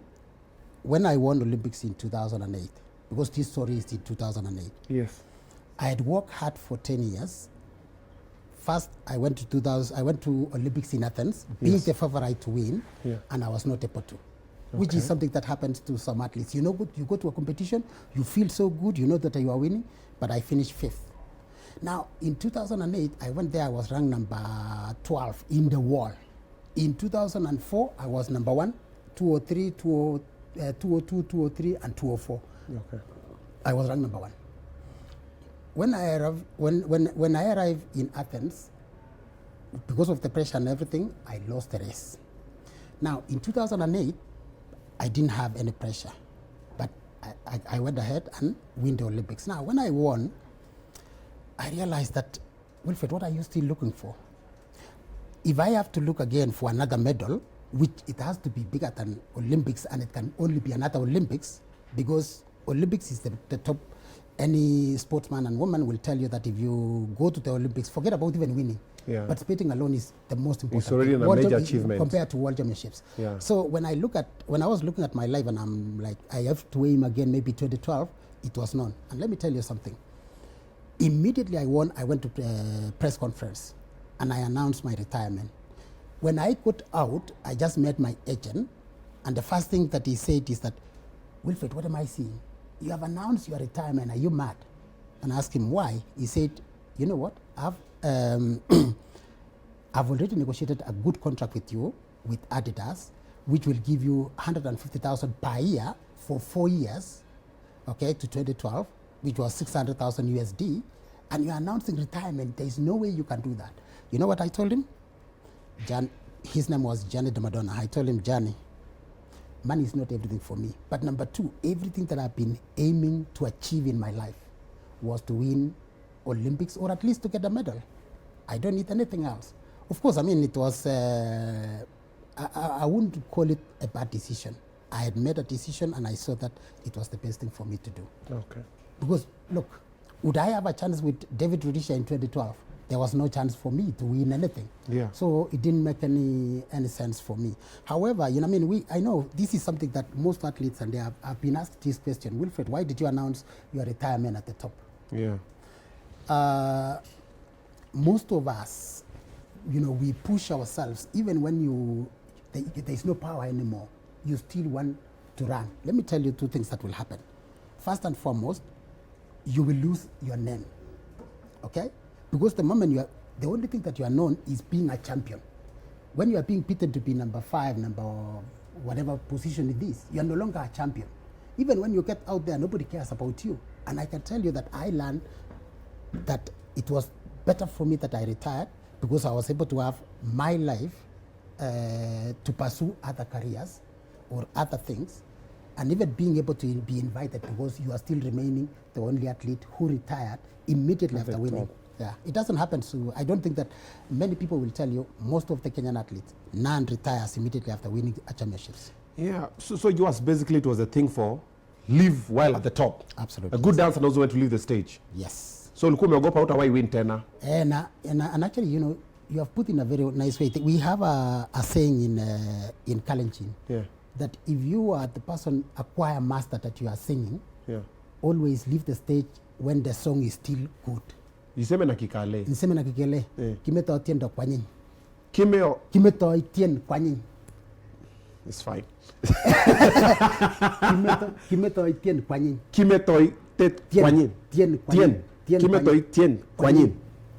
Speaker 2: when I won Olympics in 2008, because this story is in 2008.
Speaker 1: Yes.
Speaker 2: I had worked hard for 10 years. First, I went to Olympics in Athens, being the favorite to win, and I was not able to, which is something that happens to some athletes. You go to a competition, you feel so good, you know that you are winning, but I finished 5th. Now, in 2008, I went there, I was ranked number 12 in the world. In 2004, I was number 1, 203, 202, 203, and 204.
Speaker 1: Okay.
Speaker 2: I was ranked number 1. When I arrived in Athens, because of the pressure and everything, I lost the race. Now, in 2008, I didn't have any pressure. But I went ahead and win the Olympics. Now, when I won, I realized that, Wilfred, what are you still looking for? If I have to look again for another medal, which it has to be bigger than Olympics, and it can only be another Olympics, because Olympics is the top. Any sportsman and woman will tell you that if you go to the Olympics, forget about even winning.
Speaker 1: Yeah.
Speaker 2: Participating alone is the most important.
Speaker 1: It's already a major achievement
Speaker 2: compared to World Championships.
Speaker 1: Yeah.
Speaker 2: So when I was looking at my life and I'm like, I have to aim again, maybe 2012, it was none. And let me tell you something. Immediately I won, I went to a press conference and I announced my retirement. When I got out, I just met my agent, and the first thing that he said is that, Wilfred, what am I seeing? You have announced your retirement, are you mad? And I asked him why. He said, you know what, I've already negotiated a good contract with you, with Adidas, which will give you 150,000 per year for 4 years, okay, to 2012, which was 600,000 USD, and you're announcing retirement. There is no way you can do that. You know what I told him? His name was Johnny de Madonna. I told him, Johnny, money is not everything for me. But number two, everything that I've been aiming to achieve in my life was to win Olympics, or at least to get a medal. I don't need anything else. Of course, I mean, it was, I wouldn't call it a bad decision. I had made a decision and I saw that it was the best thing for me to do.
Speaker 1: Okay.
Speaker 2: Because, look, would I have a chance with David Rudisha in 2012? There was no chance for me to win anything.
Speaker 1: Yeah.
Speaker 2: So it didn't make any sense for me. However, you know, I mean, I know this is something that most athletes, and they have been asked this question, Wilfred, why did you announce your retirement at the top?
Speaker 1: Yeah.
Speaker 2: Most of us, you know, we push ourselves, even when there's no power anymore, you still want to run. Let me tell you two things that will happen. First and foremost, you will lose your name, okay? Because the moment the only thing that you are known is being a champion. When you are being pitted to be number 5, number whatever position it is, you are no longer a champion. Even when you get out there, nobody cares about you. And I can tell you that I learned that it was better for me that I retired, because I was able to have my life to pursue other careers or other things, and even being able to be invited, because you are still remaining the only athlete who retired immediately after winning.
Speaker 1: Top.
Speaker 2: Yeah, it doesn't happen. So I don't think that many people will tell you, most of the Kenyan athletes, none retires immediately after winning a championships.
Speaker 1: Yeah, so yours basically, it was a thing for live while at the top.
Speaker 2: Absolutely.
Speaker 1: A good dancer knows when to leave the stage.
Speaker 2: Yes.
Speaker 1: So ulikuwa umeogopa hutawahi win tena.
Speaker 2: And actually, you know, you have put in a very nice way. We have a saying in Kalenjin,
Speaker 1: Yeah.
Speaker 2: that if you are the person, a choir master that you are singing,
Speaker 1: Yeah.
Speaker 2: always leave the stage when the song is still good.
Speaker 1: Iseme na kikale.
Speaker 2: Niseme na kikele, kimeto tiendo kwa nyinyi.
Speaker 1: Kimeo.
Speaker 2: Kimeto tien kwa nyinyi.
Speaker 1: It's fine.
Speaker 2: Kimeto tien kwa nyinyi.
Speaker 1: Kimetoi tet kwa nyinyi.
Speaker 2: Tien kwa nyinyi.
Speaker 1: Kimetoi tien kwa nyinyi.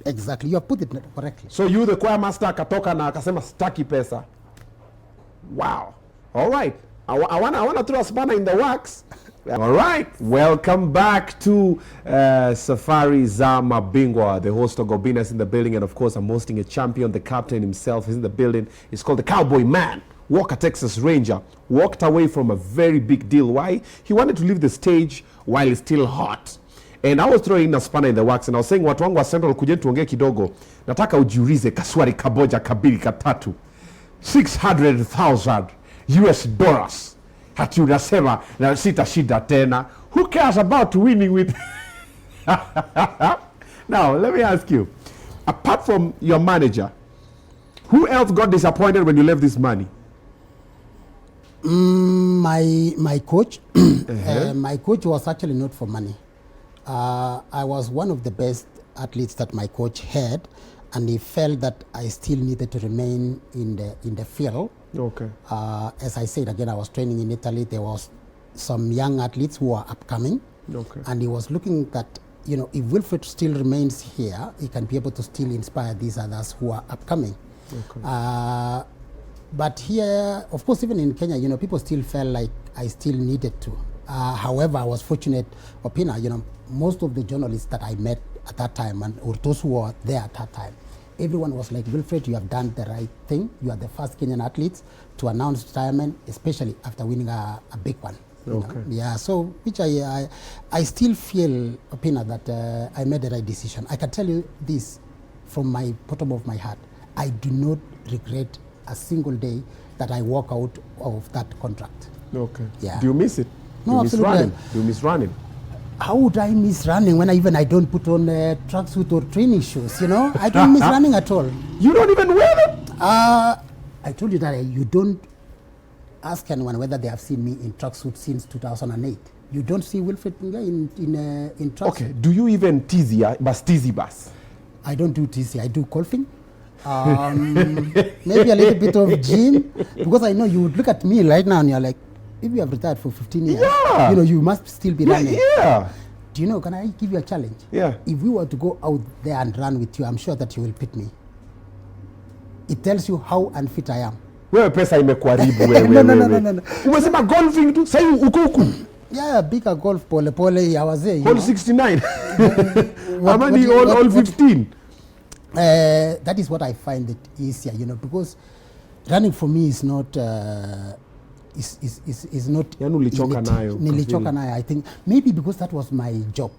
Speaker 2: Exactly, you have put it correctly.
Speaker 1: So you, the choir master, akatoka na akasema staki pesa. Wow. All right. I want to throw a spanner in the works. All right. Welcome back to Safari za Mabingwa. The host of Gobina is in the building, and of course I'm hosting a champion. The captain himself is in the building. It's called the Cowboy Man. Walker, Texas Ranger, walked away from a very big deal. Why? He wanted to leave the stage while it's still hot. And I was throwing a spanner in the works, and I was saying, watu wangu wa Central, kujeni tuongee kidogo. Nataka ujiulize kaswari kaboja kabili katatu. 600,000 US dollars. Hati unasema na sita shida tena. Who cares about winning with... Now, let me ask you. Apart from your manager, who else got disappointed when you left this money?
Speaker 2: My coach. My coach was actually not for money. I was one of the best athletes that my coach had, and he felt that I still needed to remain in the field.
Speaker 1: Okay.
Speaker 2: As I said again, I was training in Italy. There was some young athletes who are upcoming,
Speaker 1: Okay.
Speaker 2: and he was looking that, you know, if Wilfred still remains here, he can be able to still inspire these others who are upcoming.
Speaker 1: Okay.
Speaker 2: But here, of course, even in Kenya, you know, people still felt like I still needed to. However, I was fortunate, Opina, you know, most of the journalists that I met at that time, or those who were there at that time, everyone was like, Wilfred, you have done the right thing. You are the first Kenyan athletes to announce retirement, especially after winning a big one.
Speaker 1: Okay.
Speaker 2: Yeah, so which I still feel, Opina, that I made the right decision. I can tell you this from my bottom of my heart. I do not regret a single day that I walk out of that contract.
Speaker 1: Okay.
Speaker 2: Yeah.
Speaker 1: Do you miss it?
Speaker 2: No,
Speaker 1: Do you miss
Speaker 2: absolutely.
Speaker 1: running? Do you miss running?
Speaker 2: How would I miss running when I don't put on tracksuit or training shoes, I don't miss running at all.
Speaker 1: You don't even wear them?
Speaker 2: I told you that you don't ask anyone whether they have seen me in tracksuit since 2008. You don't see Wilfred Bungei in tracksuit.
Speaker 1: Okay. Do you even teasy bus?
Speaker 2: I don't do TC, I do golfing. Maybe a little bit of gym, because I know you would look at me right now and you're like, if you have retired for 15 years,
Speaker 1: Yeah.
Speaker 2: You must still be running.
Speaker 1: Yeah.
Speaker 2: Do you know, can I give you a challenge?
Speaker 1: Yeah.
Speaker 2: If we were to go out there and run with you, I'm sure that you will beat me. It tells you how unfit I am.
Speaker 1: Wewe pesa imekuharibu wewe.
Speaker 2: No.
Speaker 1: Umesema golfing tu, sasa uko huku.
Speaker 2: Yeah, bigger golf pole ya wazee.
Speaker 1: Hole 69. How many all 15?
Speaker 2: That is what I find it easier, because running for me is not is not.
Speaker 1: Yani ulichoka nayo.
Speaker 2: Nilichoka nayo. I think maybe because that was my job.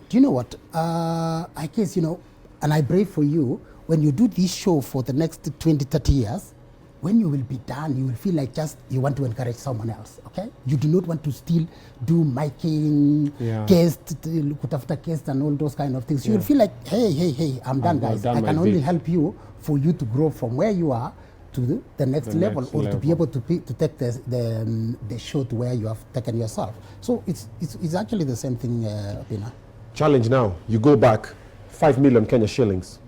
Speaker 2: Do you know what? I guess and I pray for you, when you do this show for the next 20, 30 years, when you will be done, you will feel like just you want to encourage someone else, okay? You do not want to still do miking, guest, kutafuta guest and all those kind of things. You will feel like, hey, I'm done, guys. I can only help you for you to grow from where you are to the next level, or to be able to take the show to where you have taken yourself. So it's actually the same thing, Pina.
Speaker 1: Challenge now. You go back 5 million Kenya shillings.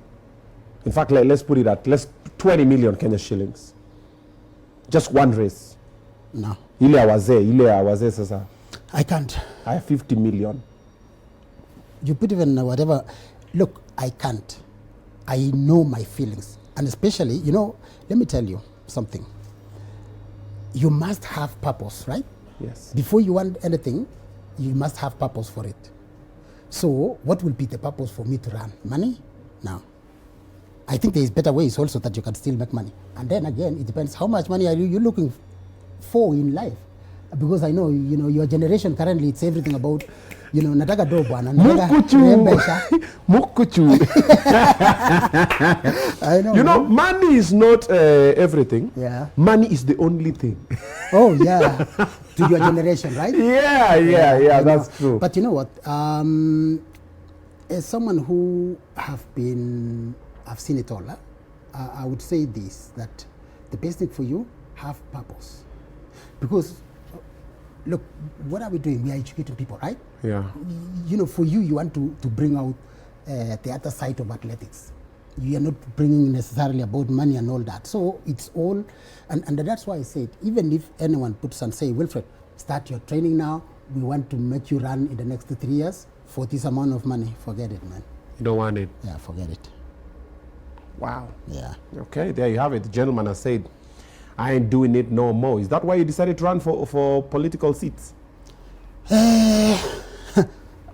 Speaker 1: In fact, let's put it at 20 million Kenya shillings. Just one race.
Speaker 2: No.
Speaker 1: Ile awaze sasa.
Speaker 2: I can't.
Speaker 1: I have 50 million.
Speaker 2: You put even whatever. Look, I can't. I know my feelings. And especially, let me tell you something. You must have purpose, right?
Speaker 1: Yes.
Speaker 2: Before you want anything, you must have purpose for it. So what will be the purpose for me to run? Money? No. I think there is better ways also that you can still make money. And then again, it depends how much money are you looking for in life. Because I know, your generation currently, it's everything about, nataka do bwana, nataka rembesha.
Speaker 1: Mukuchu.
Speaker 2: I know.
Speaker 1: Money is not everything.
Speaker 2: Yeah.
Speaker 1: Money is the only thing.
Speaker 2: Oh, yeah. To your generation, right?
Speaker 1: Yeah, that's true.
Speaker 2: But you know what? As someone who I've seen it all, I would say this, that the best thing for you, have purpose. Because, look, what are we doing? We are educating people, right?
Speaker 1: Yeah.
Speaker 2: For you want to bring out the other side of athletics. You are not bringing necessarily about money and all that. So it's all, and that's why I said, even if anyone puts and say, Wilfred, start your training now, we want to make you run in the next 3 years for this amount of money, forget it, man.
Speaker 1: You don't want it?
Speaker 2: Yeah, forget it.
Speaker 1: Wow.
Speaker 2: Yeah.
Speaker 1: Okay, there you have it. The gentleman has said, I ain't doing it no more. Is that why you decided to run for political seats?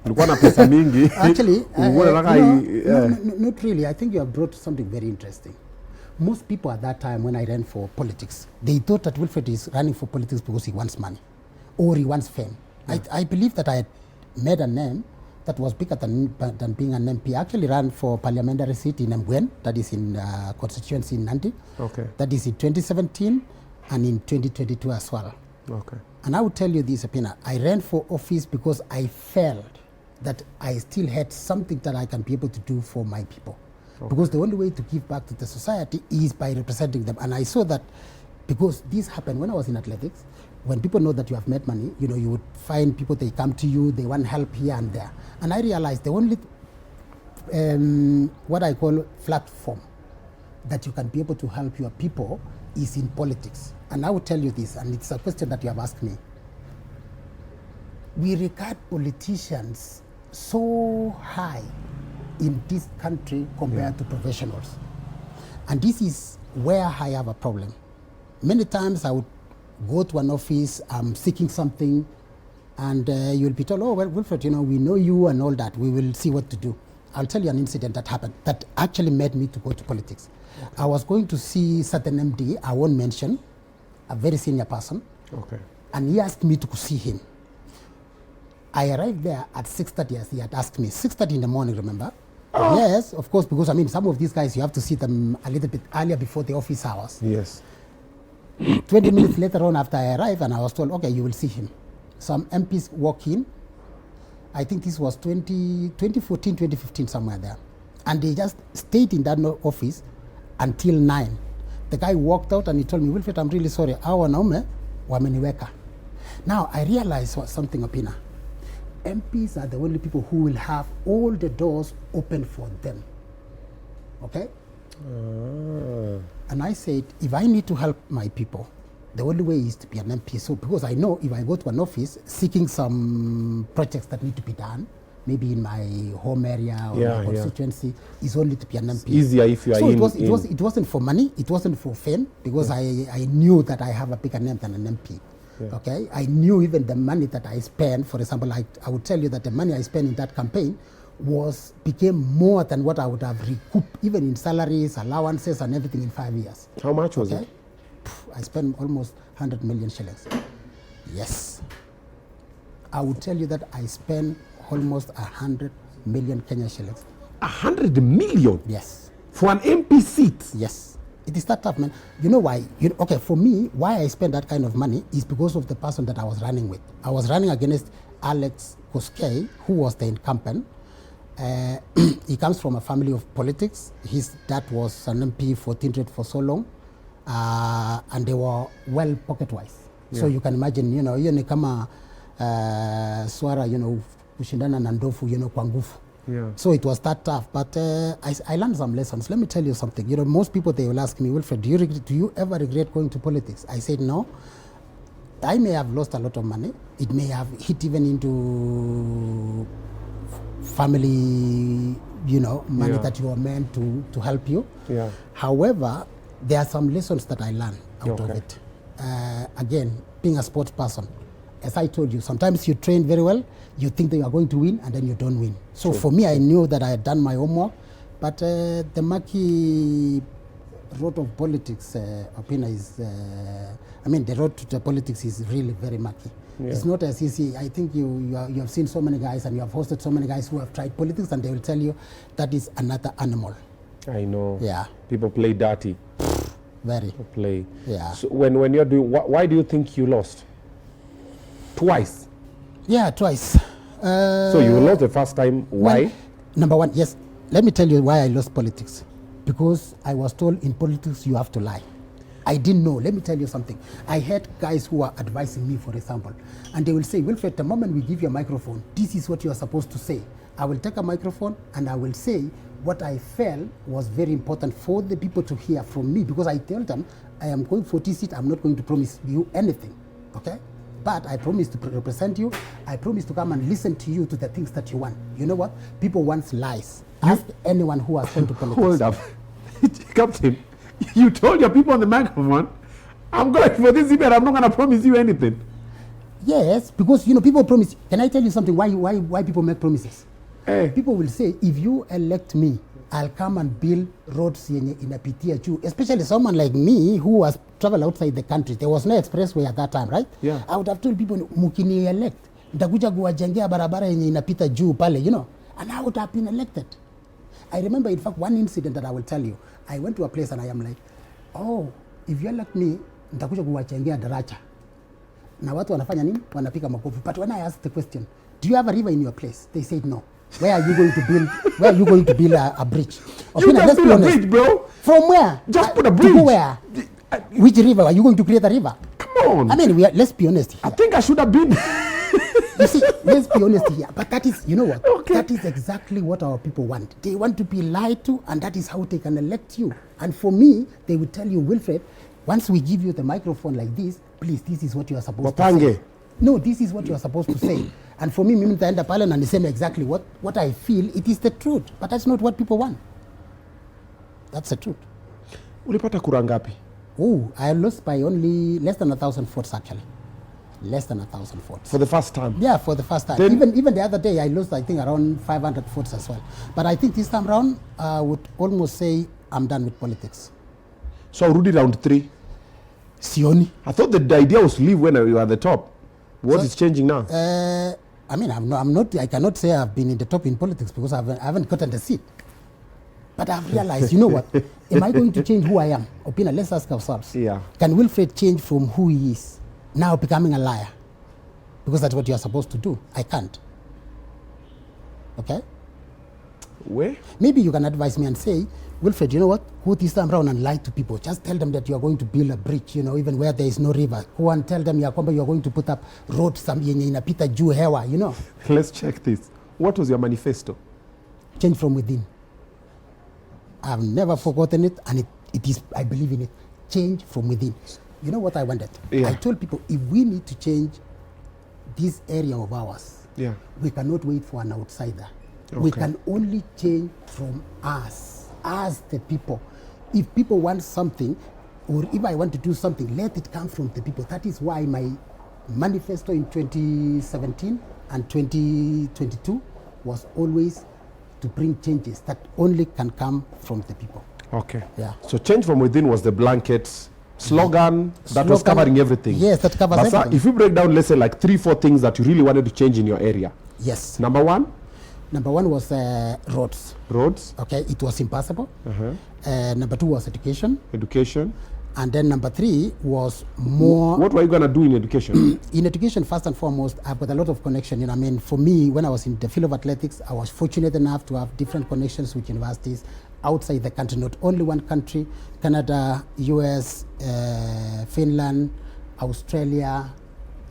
Speaker 1: Ulikuwa na pesa mingi.
Speaker 2: Actually, not really. I think you have brought something very interesting. Most people at that time, when I ran for politics, they thought that Wilfred is running for politics because he wants money or he wants fame. Yeah. I believe that I had made a name that was bigger than being an MP. I actually ran for parliamentary seat in Mbwen, that is in constituency in Nandi.
Speaker 1: Okay.
Speaker 2: That is in 2017 and in 2022 as well.
Speaker 1: Okay.
Speaker 2: And I will tell you this, Apina, I ran for office because I felt that I still had something that I can be able to do for my people. Okay. Because the only way to give back to the society is by representing them. And I saw that because this happened when I was in athletics. When people know that you have made money, you would find people, they come to you, they want help here and there. And I realized the only, what I call platform that you can be able to help your people is in politics. And I will tell you this, and it's a question that you have asked me. We regard politicians so high in this country compared to professionals. And this is where I have a problem. Many times I would go to an office, I'm seeking something, and you'll be told, oh, well, Wilfred, we know you and all that. We will see what to do. I'll tell you an incident that happened that actually made me to go to politics. Okay. I was going to see certain MD, I won't mention, a very senior person.
Speaker 1: Okay.
Speaker 2: and he asked me to see him. I arrived there at 6:30 as he had asked me. 6:30 in the morning, remember? Oh. Yes, of course, because I mean, some of these guys, you have to see them a little bit earlier before the office hours.
Speaker 1: Yes.
Speaker 2: 20 minutes later on after I arrived, and I was told, okay, you will see him. Some MPs walk in. I think this was 2014, 2015, somewhere there. And they just stayed in that office until 9. The guy walked out and he told me, Wilfred, I'm really sorry. Hawa naume wameniweka. Now, I realized something, Opina. MPs are the only people who will have all the doors open for them. Okay? And I said, if I need to help my people, the only way is to be an MP. So because I know if I go to an office seeking some projects that need to be done, maybe in my home area or my constituency, is only to be an MP.
Speaker 1: It's easier if you are
Speaker 2: it wasn't for money, it wasn't for fame, because I knew that I have a bigger name than an MP. Yeah. Okay, I knew even the money that I spent. For example, I would tell you that the money I spent in that campaign became more than what I would have recouped, even in salaries, allowances, and everything in 5 years.
Speaker 1: How much was it?
Speaker 2: I spent almost 100 million shillings. Yes, I would tell you that I spent almost 100 million Kenya shillings.
Speaker 1: 100 million?
Speaker 2: Yes.
Speaker 1: For an MP seat?
Speaker 2: Yes. It is that tough, man. You know why? Okay, for me, why I spend that kind of money is because of the person that I was running with. I was running against Alex Koskei, who was the incumbent. He comes from a family of politics. His dad was an MP for Tindred for so long, and they were well pocket-wise. Yeah. So you can imagine, ni kama swara, kushindana na ndovu, kwa nguvu.
Speaker 1: Yeah.
Speaker 2: So it was that tough, but I learned some lessons. Let me tell you something. Most people, they will ask me, Wilfred, do you ever regret going to politics? I said no. I may have lost a lot of money. It may have hit even into family, money that you are meant to help you.
Speaker 1: Yeah.
Speaker 2: However, there are some lessons that I learned out of it. Again, being a sports person, as I told you, sometimes you train very well, you think that you are going to win, and then you don't win. So for me, I knew that I had done my homework, but the murky road of politics, Opina, is, the road to the politics is really very murky. Yeah. It's not as easy. I think you have seen so many guys, and you have hosted so many guys who have tried politics, and they will tell you that is another animal.
Speaker 1: I know.
Speaker 2: Yeah.
Speaker 1: People play dirty.
Speaker 2: Very.
Speaker 1: People play.
Speaker 2: Yeah.
Speaker 1: So when you're doing, why do you think you lost? Twice.
Speaker 2: Yeah, twice.
Speaker 1: So you lost the first time. Why?
Speaker 2: Well, number one, yes. Let me tell you why I lost politics. Because I was told in politics you have to lie. I didn't know. Let me tell you something. I had guys who were advising me, for example, and they will say, Wilfred, the moment we give you a microphone, this is what you are supposed to say. I will take a microphone and I will say what I felt was very important for the people to hear from me, because I tell them I am going for this seat. I'm not going to promise you anything. Okay? But I promise to represent you. I promise to come and listen to you to the things that you want. You know what? People want lies. Ask anyone who has gone to politics.
Speaker 1: Hold up. Captain, you told your people on the microphone, I'm going for this event, I'm not going to promise you anything.
Speaker 2: Yes, because, people promise. Can I tell you something? Why people make promises?
Speaker 1: Hey.
Speaker 2: People will say, if you elect me, I'll come and build roads in a PTHU, especially someone like me who has traveled outside the country. There was no expressway at that time, right?
Speaker 1: Yeah.
Speaker 2: I would have told people, mukini elect, nitakuja kuwajengea barabara yenye inapita juu pale, and I would have been elected. I remember, in fact, one incident that I will tell you. I went to a place and I am like, oh, if you elect me, nitakuja kuwajengea daraja. Na watu wanafanya nini? Wanapika makofi. But when I asked the question, do you have a river in your place? They said no. Where are you going to build? Where are you going to build a bridge?
Speaker 1: You just build a bridge, bro.
Speaker 2: From where?
Speaker 1: Just put a bridge.
Speaker 2: To where? Which river? Are you going to create a river?
Speaker 1: Come on.
Speaker 2: Let's be honest here.
Speaker 1: I think I should have been.
Speaker 2: You see, let's be honest here. But that is, you know what?
Speaker 1: Okay.
Speaker 2: That is exactly what our people want. They want to be lied to, and that is how they can elect you. And for me, they will tell you, Wilfred, once we give you the microphone like this, please, this is what you are supposed to say. No, this is what you are supposed to say. And for me, mimi nitaenda pale na niseme exactly what I feel. It is the truth, but that's not what people want. That's the truth.
Speaker 1: Ulipata kura ngapi?
Speaker 2: Oh, I lost by only less than 1,000 votes actually. Less than 1,000 votes.
Speaker 1: For the first time?
Speaker 2: Yeah, for the first time. Even the other day, I lost, I think, around 500 votes as well. But I think this time around, I would almost say I'm done with politics.
Speaker 1: So, Rudy round 3?
Speaker 2: Sioni.
Speaker 1: I thought the idea was to leave when you were at the top. What is changing now?
Speaker 2: I mean, I cannot say I've been in the top in politics because I haven't gotten the seat. But I've realized, you know what? Am I going to change who I am? Opina, let's ask ourselves.
Speaker 1: Yeah.
Speaker 2: Can Wilfred change from who he is, now becoming a liar? Because that's what you're supposed to do. I can't. Okay?
Speaker 1: Where?
Speaker 2: Maybe you can advise me and say, Wilfred, you know what? Go this time around and lie to people. Just tell them that you are going to build a bridge, you know, even where there is no river. Go and tell them you are going to put up roads in a pita juu hewa, you know.
Speaker 1: Let's check this. What was your manifesto?
Speaker 2: Change from within. I've never forgotten it, and it is, I believe in it. Change from within. You know what I wanted?
Speaker 1: Yeah.
Speaker 2: I told people, if we need to change this area of ours,
Speaker 1: Yeah.
Speaker 2: we cannot wait for an outsider.
Speaker 1: Okay.
Speaker 2: We can only change from us, as the people. If people want something, or if I want to do something, let it come from the people. That is why my manifesto in 2017 and 2022 was always to bring changes that only can come from the people.
Speaker 1: Okay.
Speaker 2: Yeah.
Speaker 1: So change from within was the blanket slogan that was covering everything.
Speaker 2: Yes, that covers
Speaker 1: But
Speaker 2: everything.
Speaker 1: if you break down, let's say like 3-4 things that you really wanted to change in your area.
Speaker 2: Yes.
Speaker 1: Number one,
Speaker 2: Number one was roads.
Speaker 1: roads,
Speaker 2: Okay, it was impassable. Number two was education.
Speaker 1: education.
Speaker 2: And then number three was more.
Speaker 1: What were you going to do in education?
Speaker 2: In education, first and foremost, I've got a lot of connection. You know, I mean, for me, when I was in the field of athletics, I was fortunate enough to have different connections with universities outside the country, not only one country, Canada, US, Finland, Australia,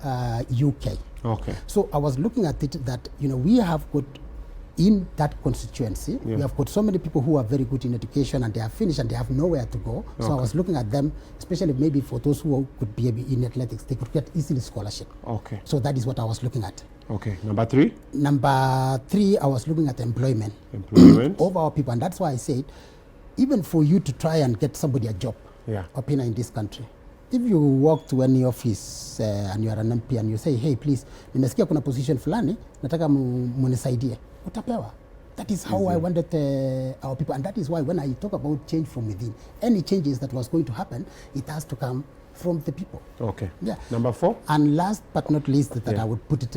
Speaker 2: UK.
Speaker 1: Okay.
Speaker 2: So I was looking at it that, you know, we have got in that constituency,
Speaker 1: Yeah.
Speaker 2: we have got so many people who are very good in education and they are finished and they have nowhere to go. So I was looking at them, especially maybe for those who could be in athletics, they could get easily scholarship.
Speaker 1: Okay.
Speaker 2: So that is what I was looking at.
Speaker 1: Okay. Number three,
Speaker 2: Number three, I was looking at employment
Speaker 1: employment.
Speaker 2: of our people. And that's why I said, even for you to try and get somebody a job,
Speaker 1: Yeah.
Speaker 2: opina in this country, if you walk to any office and you are an MP and you say, hey, please, nimesikia kuna position fulani, nataka munisaidie, utapewa. That is how I wanted our people. And that is why when I talk about change from within, any changes that was going to happen, it has to come from the people.
Speaker 1: Okay.
Speaker 2: Yeah.
Speaker 1: Number four,
Speaker 2: And last but not least, that
Speaker 1: Yeah.
Speaker 2: I would put it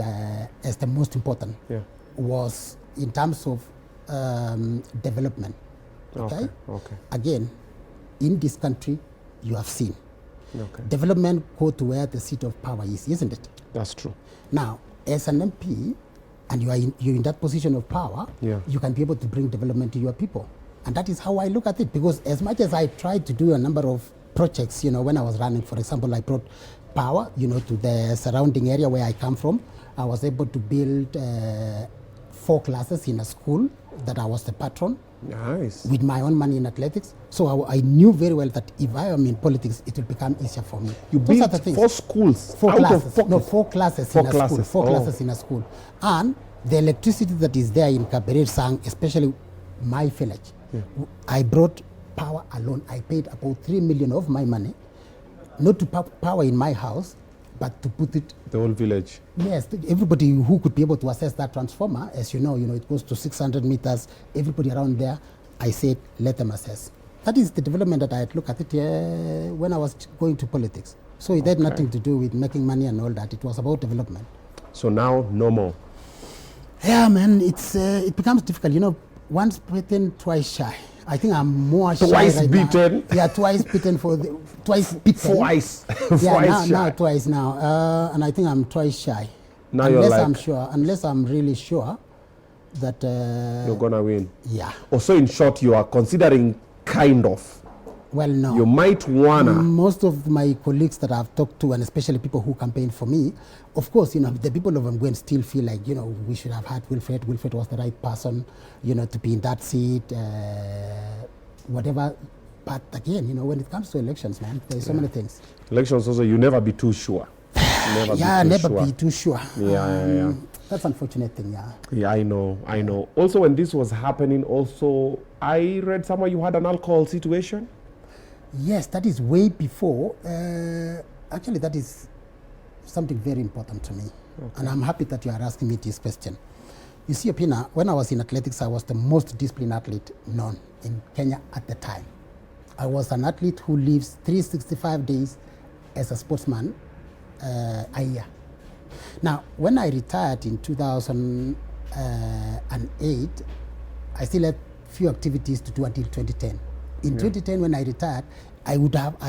Speaker 2: as the most important,
Speaker 1: yeah.
Speaker 2: was in terms of development. Okay?
Speaker 1: Okay.
Speaker 2: Again, in this country, you have seen
Speaker 1: Okay.
Speaker 2: development go to where the seat of power is, isn't it?
Speaker 1: That's true.
Speaker 2: Now, as an MP, and you're in that position of power,
Speaker 1: Yeah.
Speaker 2: you can be able to bring development to your people. And that is how I look at it, because as much as I tried to do a number of projects, you know, when I was running, for example, I brought power, you know, to the surrounding area where I come from. I was able to build 4 classes in a school that I was the patron
Speaker 1: Nice.
Speaker 2: with my own money in athletics. So I knew very well that if I am in politics, it will become easier for me.
Speaker 1: You
Speaker 2: Those are
Speaker 1: built
Speaker 2: the things.
Speaker 1: 4 schools
Speaker 2: 4
Speaker 1: out
Speaker 2: classes.
Speaker 1: of pocket.
Speaker 2: No, 4 classes
Speaker 1: Four
Speaker 2: in a school.
Speaker 1: classes.
Speaker 2: 4
Speaker 1: Oh.
Speaker 2: classes in a school. And the electricity that is there in Kaberer Sang, especially my village, I brought power alone. I paid about 3 million of my money, not to power in my house, but to put it.
Speaker 1: The whole village.
Speaker 2: Yes, everybody who could be able to access that transformer, as you know, it goes to 600 meters. Everybody around there, I said, let them access. That is the development that I had looked at it when I was going to politics. So it had nothing to do with making money and all that. It was about development.
Speaker 1: So now, no more.
Speaker 2: Yeah, man, it becomes difficult. You know, once bitten, twice shy. I think I'm more shy
Speaker 1: Twice
Speaker 2: right
Speaker 1: beaten.
Speaker 2: now. Yeah, twice bitten twice bitten.
Speaker 1: Twice.
Speaker 2: Yeah,
Speaker 1: Twice
Speaker 2: now
Speaker 1: shy.
Speaker 2: twice now. And I think I'm twice shy.
Speaker 1: Now you're
Speaker 2: Unless I'm really sure that.
Speaker 1: You're going to win.
Speaker 2: Yeah.
Speaker 1: Also, in short, you are considering kind of.
Speaker 2: Well, no.
Speaker 1: You might wanna.
Speaker 2: Most of my colleagues that I've talked to, and especially people who campaign for me, of course, the people of Mgwen still feel like, we should have had Wilfred. Wilfred was the right person, to be in that seat, whatever. But again, when it comes to elections, man, there's so many things.
Speaker 1: Elections also, you never be too sure.
Speaker 2: Never be too sure.
Speaker 1: Yeah.
Speaker 2: That's unfortunate thing, yeah.
Speaker 1: Yeah, I know. Also, when this was happening, I read somewhere you had an alcohol situation.
Speaker 2: Yes, that is way before. Actually, that is something very important to me. Okay. And I'm happy that you are asking me this question. You see, Opina, when I was in athletics, I was the most disciplined athlete known in Kenya at the time. I was an athlete who lives 365 days as a sportsman a year. Now, when I retired in 2008, I still had few activities to do until 2010. In 2010, when I retired, I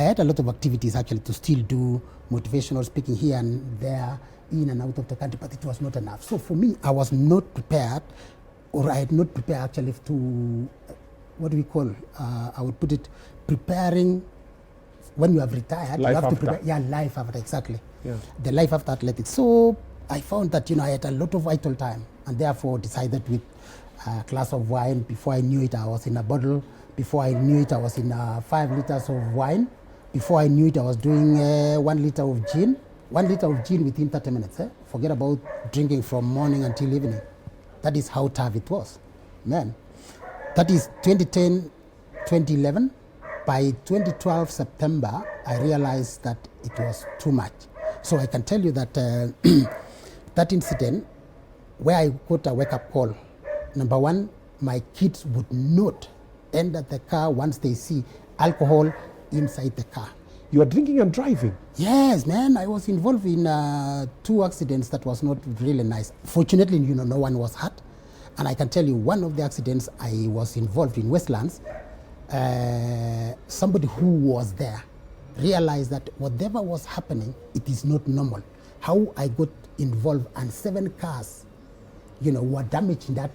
Speaker 2: had a lot of activities actually to still do motivational speaking here and there, in and out of the country, but it was not enough. So for me, I was not prepared, or I had not prepared actually to, what do we call, I would put it, preparing when you have retired.
Speaker 1: Life
Speaker 2: you have
Speaker 1: after.
Speaker 2: to prepare, yeah, life after, exactly.
Speaker 1: Yeah.
Speaker 2: The life after athletics. So I found that, I had a lot of idle time, and therefore decided with a glass of wine. Before I knew it, I was in a bottle. Before I knew it, I was in 5 liters of wine. Before I knew it, I was doing 1 liter of gin. 1 liter of gin within 30 minutes. Forget about drinking from morning until evening. That is how tough it was. Man, that is 2010, 2011. By 2012 September, I realized that it was too much. So I can tell you that that incident, where I got a wake-up call, number one, my kids would not enter the car once they see alcohol inside the car.
Speaker 1: You are drinking and driving?
Speaker 2: Yes, man. I was involved in 2 accidents that was not really nice. Fortunately, no one was hurt. And I can tell you, one of the accidents I was involved in Westlands, somebody who was there realized that whatever was happening, it is not normal. How I got involved, and 7 cars, were damaged in that.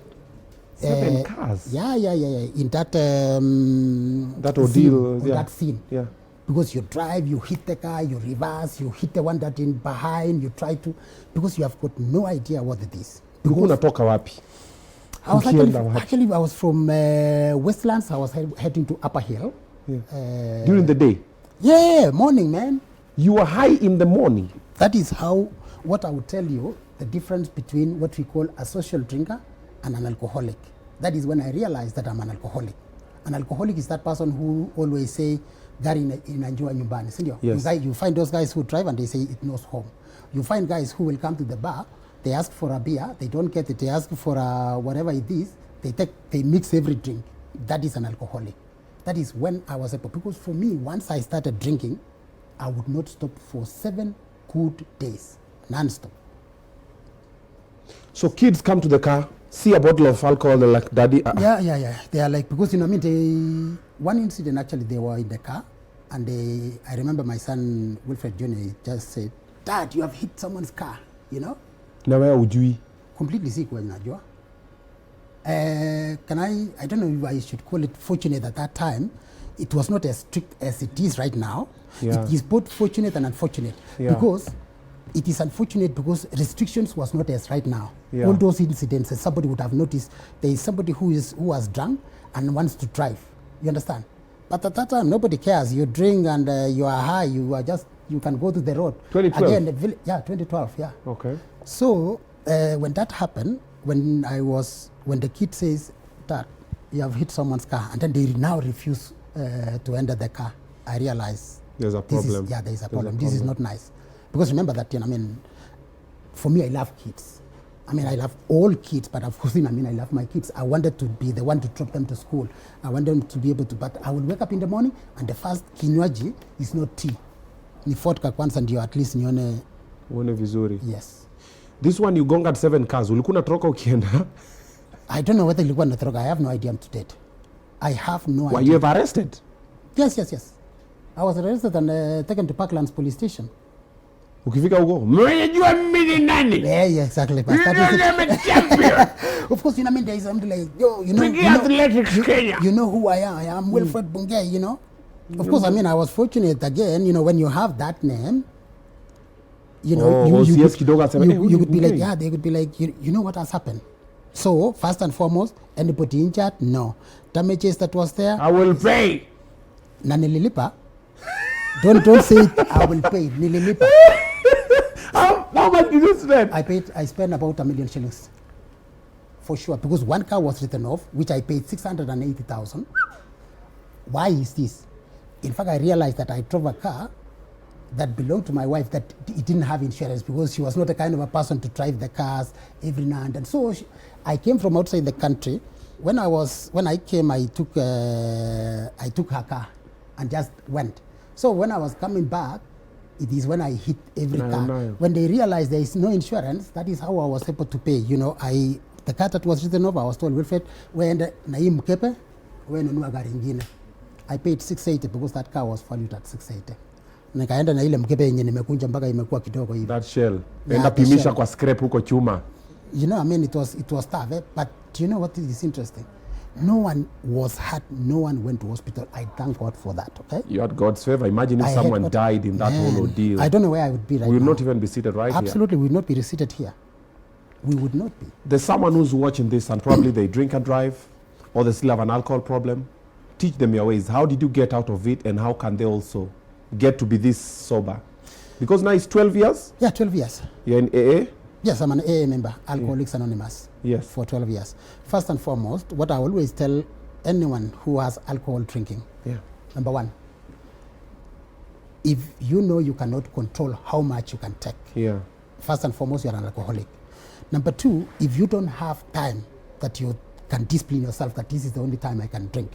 Speaker 1: 7 cars?
Speaker 2: Yeah. In that
Speaker 1: that ordeal,
Speaker 2: scene, that scene.
Speaker 1: Yeah.
Speaker 2: Because you drive, you hit the car, you reverse, you hit the one that in behind, you try to, because you have got no idea what it is.
Speaker 1: Unatoka wapi?
Speaker 2: I was actually I was from Westlands. I was heading to Upper Hill.
Speaker 1: Yeah. During the day?
Speaker 2: Yeah, morning, man.
Speaker 1: You were high in the morning?
Speaker 2: That is what I would tell you, the difference between what we call a social drinker and an alcoholic. That is when I realized that I'm an alcoholic. An alcoholic is that person who always say, gari inajua nyumbani, sindio?
Speaker 1: Yes.
Speaker 2: You find those guys who drive and they say it knows home. You find guys who will come to the bar, they ask for a beer, they don't get it, they ask for whatever it is, they mix every drink. That is an alcoholic. That is when I was able, because for me, once I started drinking, I would not stop for 7 good days, non-stop.
Speaker 1: So kids come to the car, see a bottle of alcohol, they're like, Daddy.
Speaker 2: Yeah. They are like, because one incident actually, they were in the car, and I remember my son Wilfred Jr. just said, Dad, you have hit someone's car,
Speaker 1: Na wewe ujui?
Speaker 2: Completely sick when najua. I don't know if I should call it fortunate at that time. It was not as strict as it is right now.
Speaker 1: Yeah.
Speaker 2: It is both fortunate and unfortunate.
Speaker 1: Yeah.
Speaker 2: Because it is unfortunate because restrictions was not as right now.
Speaker 1: Yeah.
Speaker 2: All those incidents, somebody would have noticed there is somebody who was drunk and wants to drive. You understand? But at that time, nobody cares. You drink and you are high. You can go to the road.
Speaker 1: 2012?
Speaker 2: Again, 2012, yeah.
Speaker 1: Okay.
Speaker 2: So when that happened, when the kid says, Dad, you have hit someone's car, and then they now refuse to enter the car, I realize
Speaker 1: there's a problem.
Speaker 2: There is a problem. This is not nice. Because remember that, for me, I love kids. I love all kids, but of course, I love my kids. I wanted to be the one to drop them to school. I want them to be able to, but I will wake up in the morning, and the first kinywaji is not tea. Ni vodka kwanza ndio at least nione.
Speaker 1: Uone vizuri.
Speaker 2: Yes.
Speaker 1: This one you gonga 7 cars. Ulikuwa unatoroka ukienda?
Speaker 2: I don't know whether ilikuwa natoroka. I have no idea to date. I have no idea.
Speaker 1: Were you ever arrested?
Speaker 2: Yes. I was arrested and taken to Parklands police station.
Speaker 1: Ukifika huko, mwenye mimi ni nani?
Speaker 2: Yeah, exactly. But
Speaker 1: champion.
Speaker 2: Of course, there is something like, you know who I am. I am Wilfred Bungei, Of course, I was fortunate again, when you have that name, you could be like, yeah, they could be like, you know what has happened. So, first and foremost, anybody injured? No. Damages that was there?
Speaker 1: I will pay.
Speaker 2: Na nililipa? Don't say it, I will pay. Nililipa.
Speaker 1: How much did you spend?
Speaker 2: I spent about 1 million shillings. For sure. Because one car was written off, which I paid 680,000. Why is this? In fact, I realized that I drove a car that belonged to my wife that it didn't have insurance because she was not the kind of a person to drive the cars every now and then. So I came from outside the country. When I came, I took her car and just went. So when I was coming back, It is when I hit every car.
Speaker 1: 909.
Speaker 2: When they realized there is no insurance, that is how I was able to pay. You know, the car that was written over, I was told, Wilfred, when Naim Kepe, when gari ingine. I paid 680 because that car was valued at 680. Nikaenda na ile mkebe yenye nimekunja mpaka imekuwa kidogo hivi.
Speaker 1: That shell.
Speaker 2: Yeah,
Speaker 1: Enda
Speaker 2: the
Speaker 1: pimisha
Speaker 2: shell.
Speaker 1: kwa scrap huko chuma.
Speaker 2: You know, I mean, it was tough, but you know what is interesting? No one was hurt, no one went to hospital. I thank God for that, okay?
Speaker 1: You had God's favor. Imagine if someone died in that whole ordeal.
Speaker 2: I don't know where I would be right
Speaker 1: We would
Speaker 2: now.
Speaker 1: not even be seated right here.
Speaker 2: Absolutely, we would not be seated here. We would not be.
Speaker 1: There's someone who's watching this and probably they drink and drive, or they still have an alcohol problem. Teach them your ways. How did you get out of it, and how can they also get to be this sober? Because now it's 12 years.
Speaker 2: Yeah, 12 years.
Speaker 1: You're in AA?
Speaker 2: Yes, I'm an AA member, Alcoholics Anonymous.
Speaker 1: Yes.
Speaker 2: For 12 years. First and foremost, what I always tell anyone who has alcohol drinking,
Speaker 1: Yeah.
Speaker 2: number one, if you know you cannot control how much you can take,
Speaker 1: Yeah.
Speaker 2: first and foremost, you're an alcoholic. Number two, if you don't have time that you can discipline yourself, that this is the only time I can drink,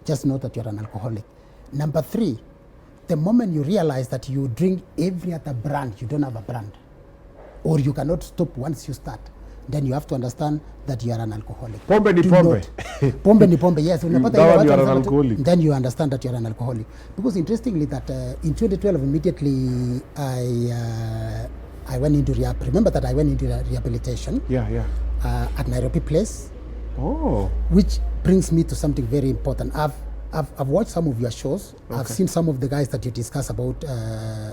Speaker 2: just know that you're an alcoholic. Number three, the moment you realize that you drink every other brand, you don't have a brand, or you cannot stop once you start, then you have to understand that you are an alcoholic.
Speaker 1: Pombe ni
Speaker 2: Do
Speaker 1: pombe.
Speaker 2: not- Pombe ni pombe, yes. Unapata
Speaker 1: That
Speaker 2: ile
Speaker 1: one
Speaker 2: watu
Speaker 1: you are an
Speaker 2: wanasema
Speaker 1: alcoholic.
Speaker 2: then you understand that you are an alcoholic. Because interestingly that in 2012, immediately I went into rehab. Remember that I went into rehabilitation
Speaker 1: Yeah, yeah.
Speaker 2: at Nairobi Place,
Speaker 1: Oh.
Speaker 2: which brings me to something very important. I've watched some of your shows.
Speaker 1: Okay.
Speaker 2: I've seen some of the guys that you discuss about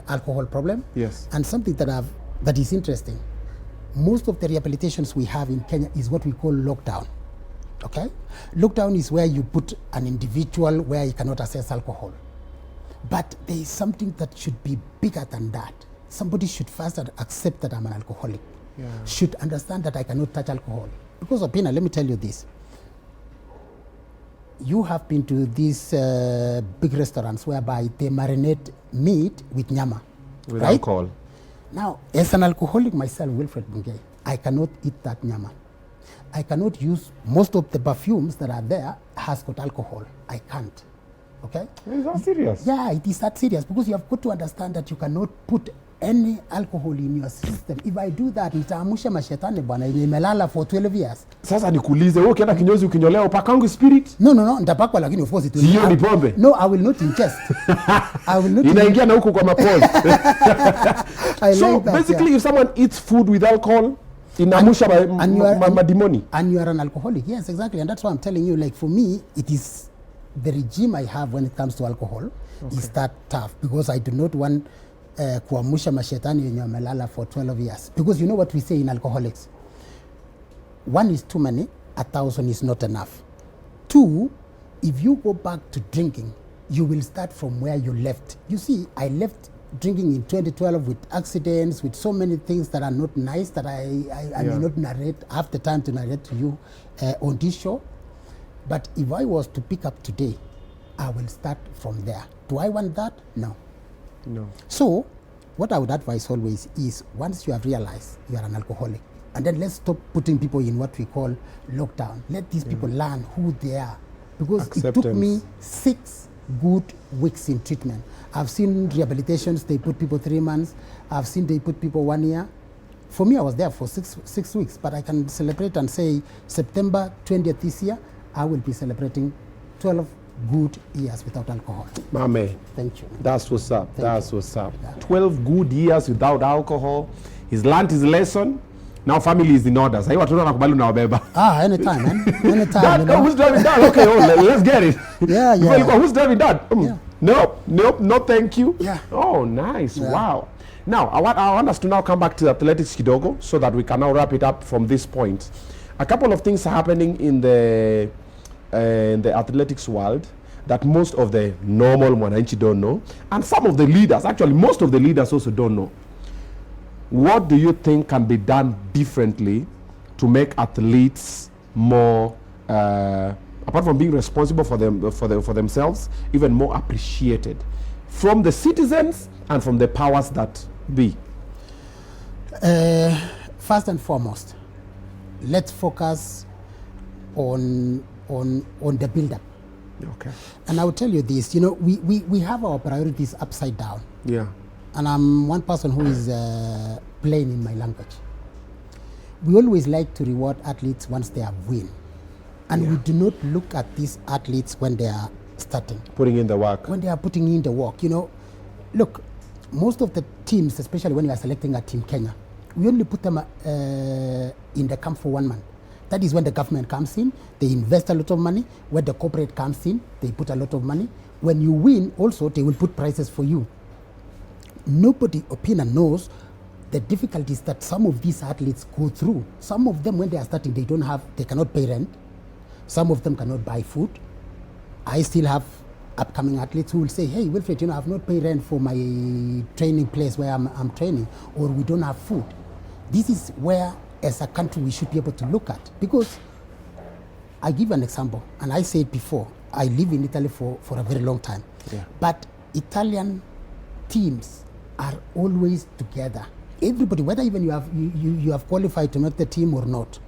Speaker 2: alcohol problem.
Speaker 1: Yes.
Speaker 2: And something that is interesting. Most of the rehabilitations we have in Kenya is what we call lockdown. Okay? Lockdown is where you put an individual where he cannot access alcohol. But there is something that should be bigger than that. Somebody should first accept that I'm an alcoholic.
Speaker 1: Yeah.
Speaker 2: Should understand that I cannot touch alcohol. Because, Opina, let me tell you this. You have been to these big restaurants whereby they marinate meat with nyama.
Speaker 1: With
Speaker 2: right?
Speaker 1: alcohol.
Speaker 2: Now, as an alcoholic myself, Wilfred Bungei, I cannot eat that nyama. I cannot use most of the perfumes that are there has got alcohol. I can't. Okay?
Speaker 1: Is that serious?
Speaker 2: Yeah, it is that serious because you have got to understand that you cannot put any alcohol in your system. If I do that, nitaamusha mashetani bwana yenye imelala for 12 years.
Speaker 1: Sasa nikuulize, wewe ukienda kinyozi ukinyolea upakangu spirit?
Speaker 2: No, nitapakwa lakini of course it will.
Speaker 1: Hiyo ni pombe.
Speaker 2: No, I will not ingest. I will not.
Speaker 1: Inaingia na huko kwa mapozi.
Speaker 2: I
Speaker 1: So
Speaker 2: like that,
Speaker 1: basically,
Speaker 2: yeah.
Speaker 1: if someone eats food with alcohol, inamusha madimoni.
Speaker 2: And you are an alcoholic. Yes, exactly. And that's why I'm telling you, like for me, it is the regime I have when it comes to alcohol is that tough because I do not want kuamusha mashetani yenye wamelala for 12 years. Because you know what we say in alcoholics? 1 is too many, 1,000 is not enough. 2, if you go back to drinking, you will start from where you left. You see, I left drinking in 2012 with accidents, with so many things that are not nice that I may not narrate, have the time to narrate to you on this show. But if I was to pick up today, I will start from there. Do I want that? No.
Speaker 1: No.
Speaker 2: So, what I would advise always is once you have realized you are an alcoholic, and then let's stop putting people in what we call lockdown. Let these people learn who they are. Because it took me 6 good weeks in treatment. I've seen rehabilitations, they put people 3 months. I've seen they put people 1 year. For me, I was there for six weeks, but I can celebrate and say September 20th this year, I will be celebrating 12 good years without alcohol.
Speaker 1: Mame.
Speaker 2: Thank you.
Speaker 1: That's what's up.
Speaker 2: Thank you.
Speaker 1: What's up.
Speaker 2: Yeah.
Speaker 1: 12 good years without alcohol. He's learned his lesson. Now family is in order. Sasa watu wanakubali unawabeba.
Speaker 2: Anytime, man. Anytime.
Speaker 1: Dad,
Speaker 2: You know?
Speaker 1: who's driving dad? Okay, let's get it.
Speaker 2: Yeah.
Speaker 1: Who's driving dad?
Speaker 2: Yeah.
Speaker 1: Nope, no thank you.
Speaker 2: Yeah.
Speaker 1: Oh, nice.
Speaker 2: Yeah.
Speaker 1: Wow. Now, I want us to now come back to athletics kidogo so that we can now wrap it up from this point. A couple of things are happening in the athletics world that most of the normal mwananchi don't know, and some of the leaders, actually most of the leaders also don't know. What do you think can be done differently to make athletes more, apart from being responsible for themselves, even more appreciated from the citizens and from the powers that be?
Speaker 2: First and foremost, let's focus on the build-up.
Speaker 1: Okay.
Speaker 2: And I will tell you this, you know, we have our priorities upside down.
Speaker 1: Yeah.
Speaker 2: and I'm one person who is plain in my language. We always like to reward athletes once they have win. And we do not look at these athletes when they are starting.
Speaker 1: Putting in the work.
Speaker 2: When they are putting in the work, you know. Look, most of the teams, especially when you are selecting a team Kenya, we only put them in the camp for 1 month. That is when the government comes in, they invest a lot of money. When the corporate comes in, they put a lot of money. When you win, also, they will put prizes for you. Nobody, Opina, knows the difficulties that some of these athletes go through. Some of them, when they are starting, they cannot pay rent. Some of them cannot buy food. I still have upcoming athletes who will say, hey, Wilfred, you know, I've not paid rent for my training place where I'm training, or we don't have food. This is where, as a country, we should be able to look at. Because I give an example, and I said before, I live in Italy for a very long time.
Speaker 1: Yeah.
Speaker 2: But Italian teams are always together. Everybody, whether even you have qualified to make the team or not,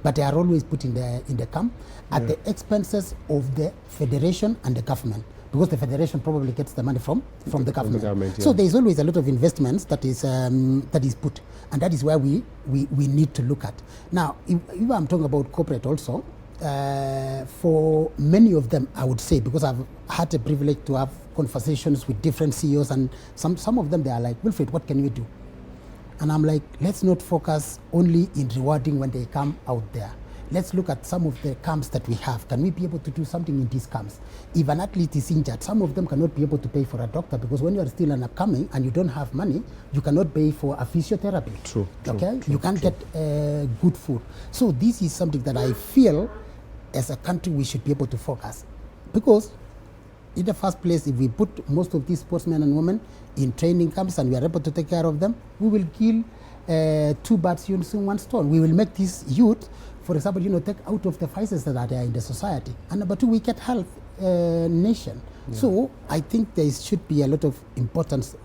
Speaker 2: but they are always put in the camp at the expenses of the federation and the government, because the federation probably gets the money from the government. So there is always a lot of investments that is put, and that is where we need to look at. Now, if I'm talking about corporate also, for many of them, I would say, because I've had the privilege to have conversations with different CEOs, and some of them, they are like, Wilfred, what can we do? And I'm like, let's not focus only in rewarding when they come out there. Let's look at some of the camps that we have. Can we be able to do something in these camps? If an athlete is injured, some of them cannot be able to pay for a doctor, because when you are still an upcoming and you don't have money, you cannot pay for a physiotherapy.
Speaker 1: True.
Speaker 2: Okay? You can't get good food. So this is something that I feel as a country we should be able to focus. Because in the first place, if we put most of these sportsmen and women in training camps and we are able to take care of them, we will kill 2 birds using 1 stone. We will make this youth, for example, you know, take out of the vices that are there in the society. And number 2, we get health nation. Yeah. So I think there should be a lot of importance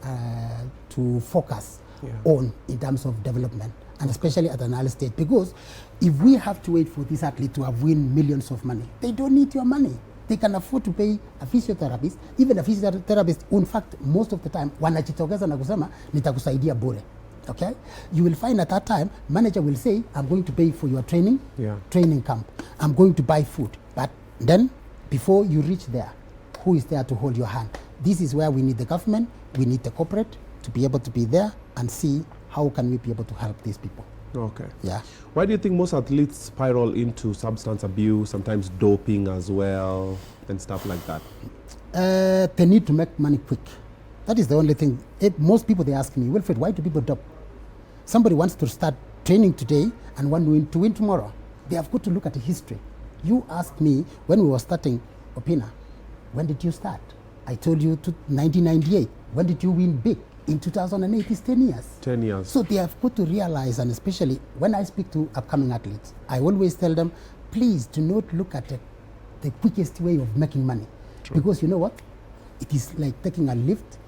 Speaker 2: to focus on in terms of development, and especially at an early stage. Because if we have to wait for this athlete to have win millions of money, they don't need your money. They can afford to pay a physiotherapist. Even a physiotherapist, in fact, most of the time, wanajitokeza na kusema nitakusaidia bure. Okay? You will find at that time, manager will say, I'm going to pay for your training camp. I'm going to buy food. But then, before you reach there, who is there to hold your hand? This is where we need the government, we need the corporate to be able to be there and see how can we be able to help these people.
Speaker 1: Okay.
Speaker 2: Yeah.
Speaker 1: Why do you think most athletes spiral into substance abuse, sometimes doping as well, and stuff like that?
Speaker 2: They need to make money quick. That is the only thing. Most people, they ask me, Wilfred, why do people dope? Somebody wants to start training today and want to win tomorrow. They have got to look at the history. You asked me when we were starting Opina, when did you start? I told you 1998. When did you win big? In 2008 is 10 years.
Speaker 1: 10 years.
Speaker 2: So they have got to realize, and especially when I speak to upcoming athletes, I always tell them, please do not look at the quickest way of making money. True. Because you know what? It is like taking a lift,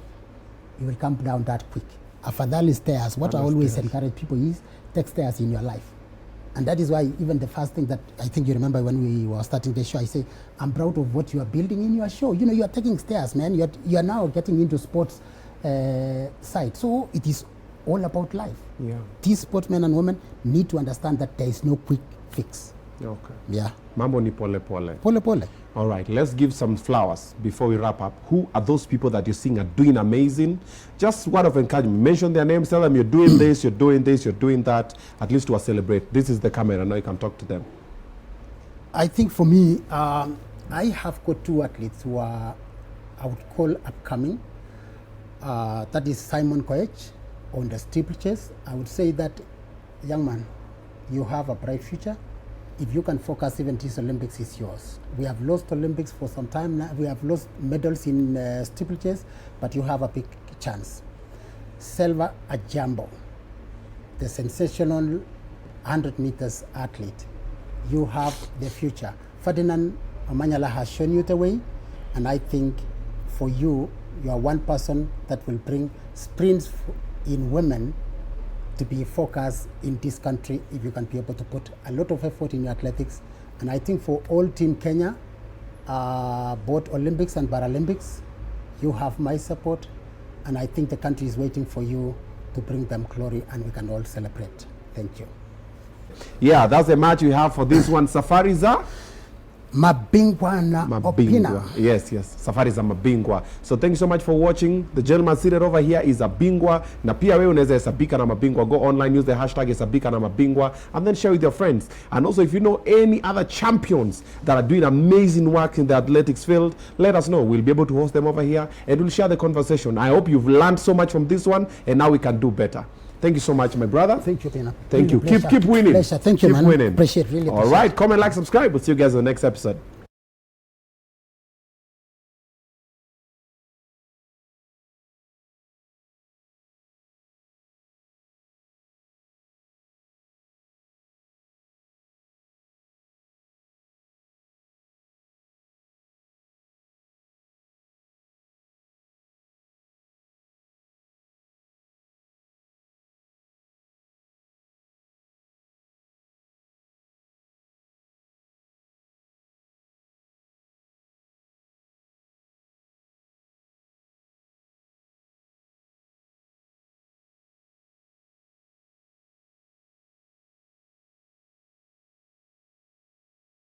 Speaker 2: you will come down that quick. Afadhali stairs. What I always encourage people is take stairs in your life. And that is why even the first thing that I think you remember when we were starting the show, I say, I'm proud of what you are building in your show. You know, you are taking stairs, man. You are now getting into sports side. So it is all about life.
Speaker 1: Yeah.
Speaker 2: These sportsmen and women need to understand that there is no quick fix.
Speaker 1: Okay.
Speaker 2: Yeah.
Speaker 1: Mambo ni pole pole.
Speaker 2: Pole pole.
Speaker 1: All right, let's give some flowers before we wrap up. Who are those people that you're seeing are doing amazing? Just word of encouragement. Mention their names, tell them you're doing this, you're doing this, you're doing that, at least to celebrate. This is the camera, now you can talk to them.
Speaker 2: I think for me, I have got 2 athletes who are, I would call upcoming. That is Simon Koech on the steeplechase. I would say that, young man, you have a bright future. If you can focus, even this Olympics is yours. We have lost Olympics for some time now. We have lost medals in steeplechase, but you have a big chance. Selva Ajambo, the sensational 100 meters athlete. You have the future. Ferdinand Omanyala has shown you the way, and I think for you, you are one person that will bring sprints in women to be focused in this country if you can be able to put a lot of effort in your athletics. And I think for all Team Kenya, both Olympics and Paralympics, you have my support. and I think the country is waiting for you to bring them glory, and we can all celebrate. Thank you.
Speaker 1: Yeah, that's the match we have for this one. Safari za
Speaker 2: Mabingwa na Opina.
Speaker 1: Yes, Safari za Mabingwa. So thank you so much for watching. The gentleman seated over here is a Bingwa. Na pia wewe unaweza hesabika na Mabingwa. Go online, use the hashtag hesabika na Mabingwa, and then share with your friends. And also, if you know any other champions that are doing amazing work in the athletics field, let us know. We'll be able to host them over here, and we'll share the conversation. I hope you've learned so much from this one, and now we can do better. Thank you so much, my brother.
Speaker 2: Thank you, Pina.
Speaker 1: Thank you.
Speaker 2: Pleasure.
Speaker 1: Keep winning.
Speaker 2: Pleasure. Thank you,
Speaker 1: keep
Speaker 2: man.
Speaker 1: winning.
Speaker 2: Appreciate, really appreciate.
Speaker 1: All right, comment, like, subscribe. We'll see you guys in the next episode.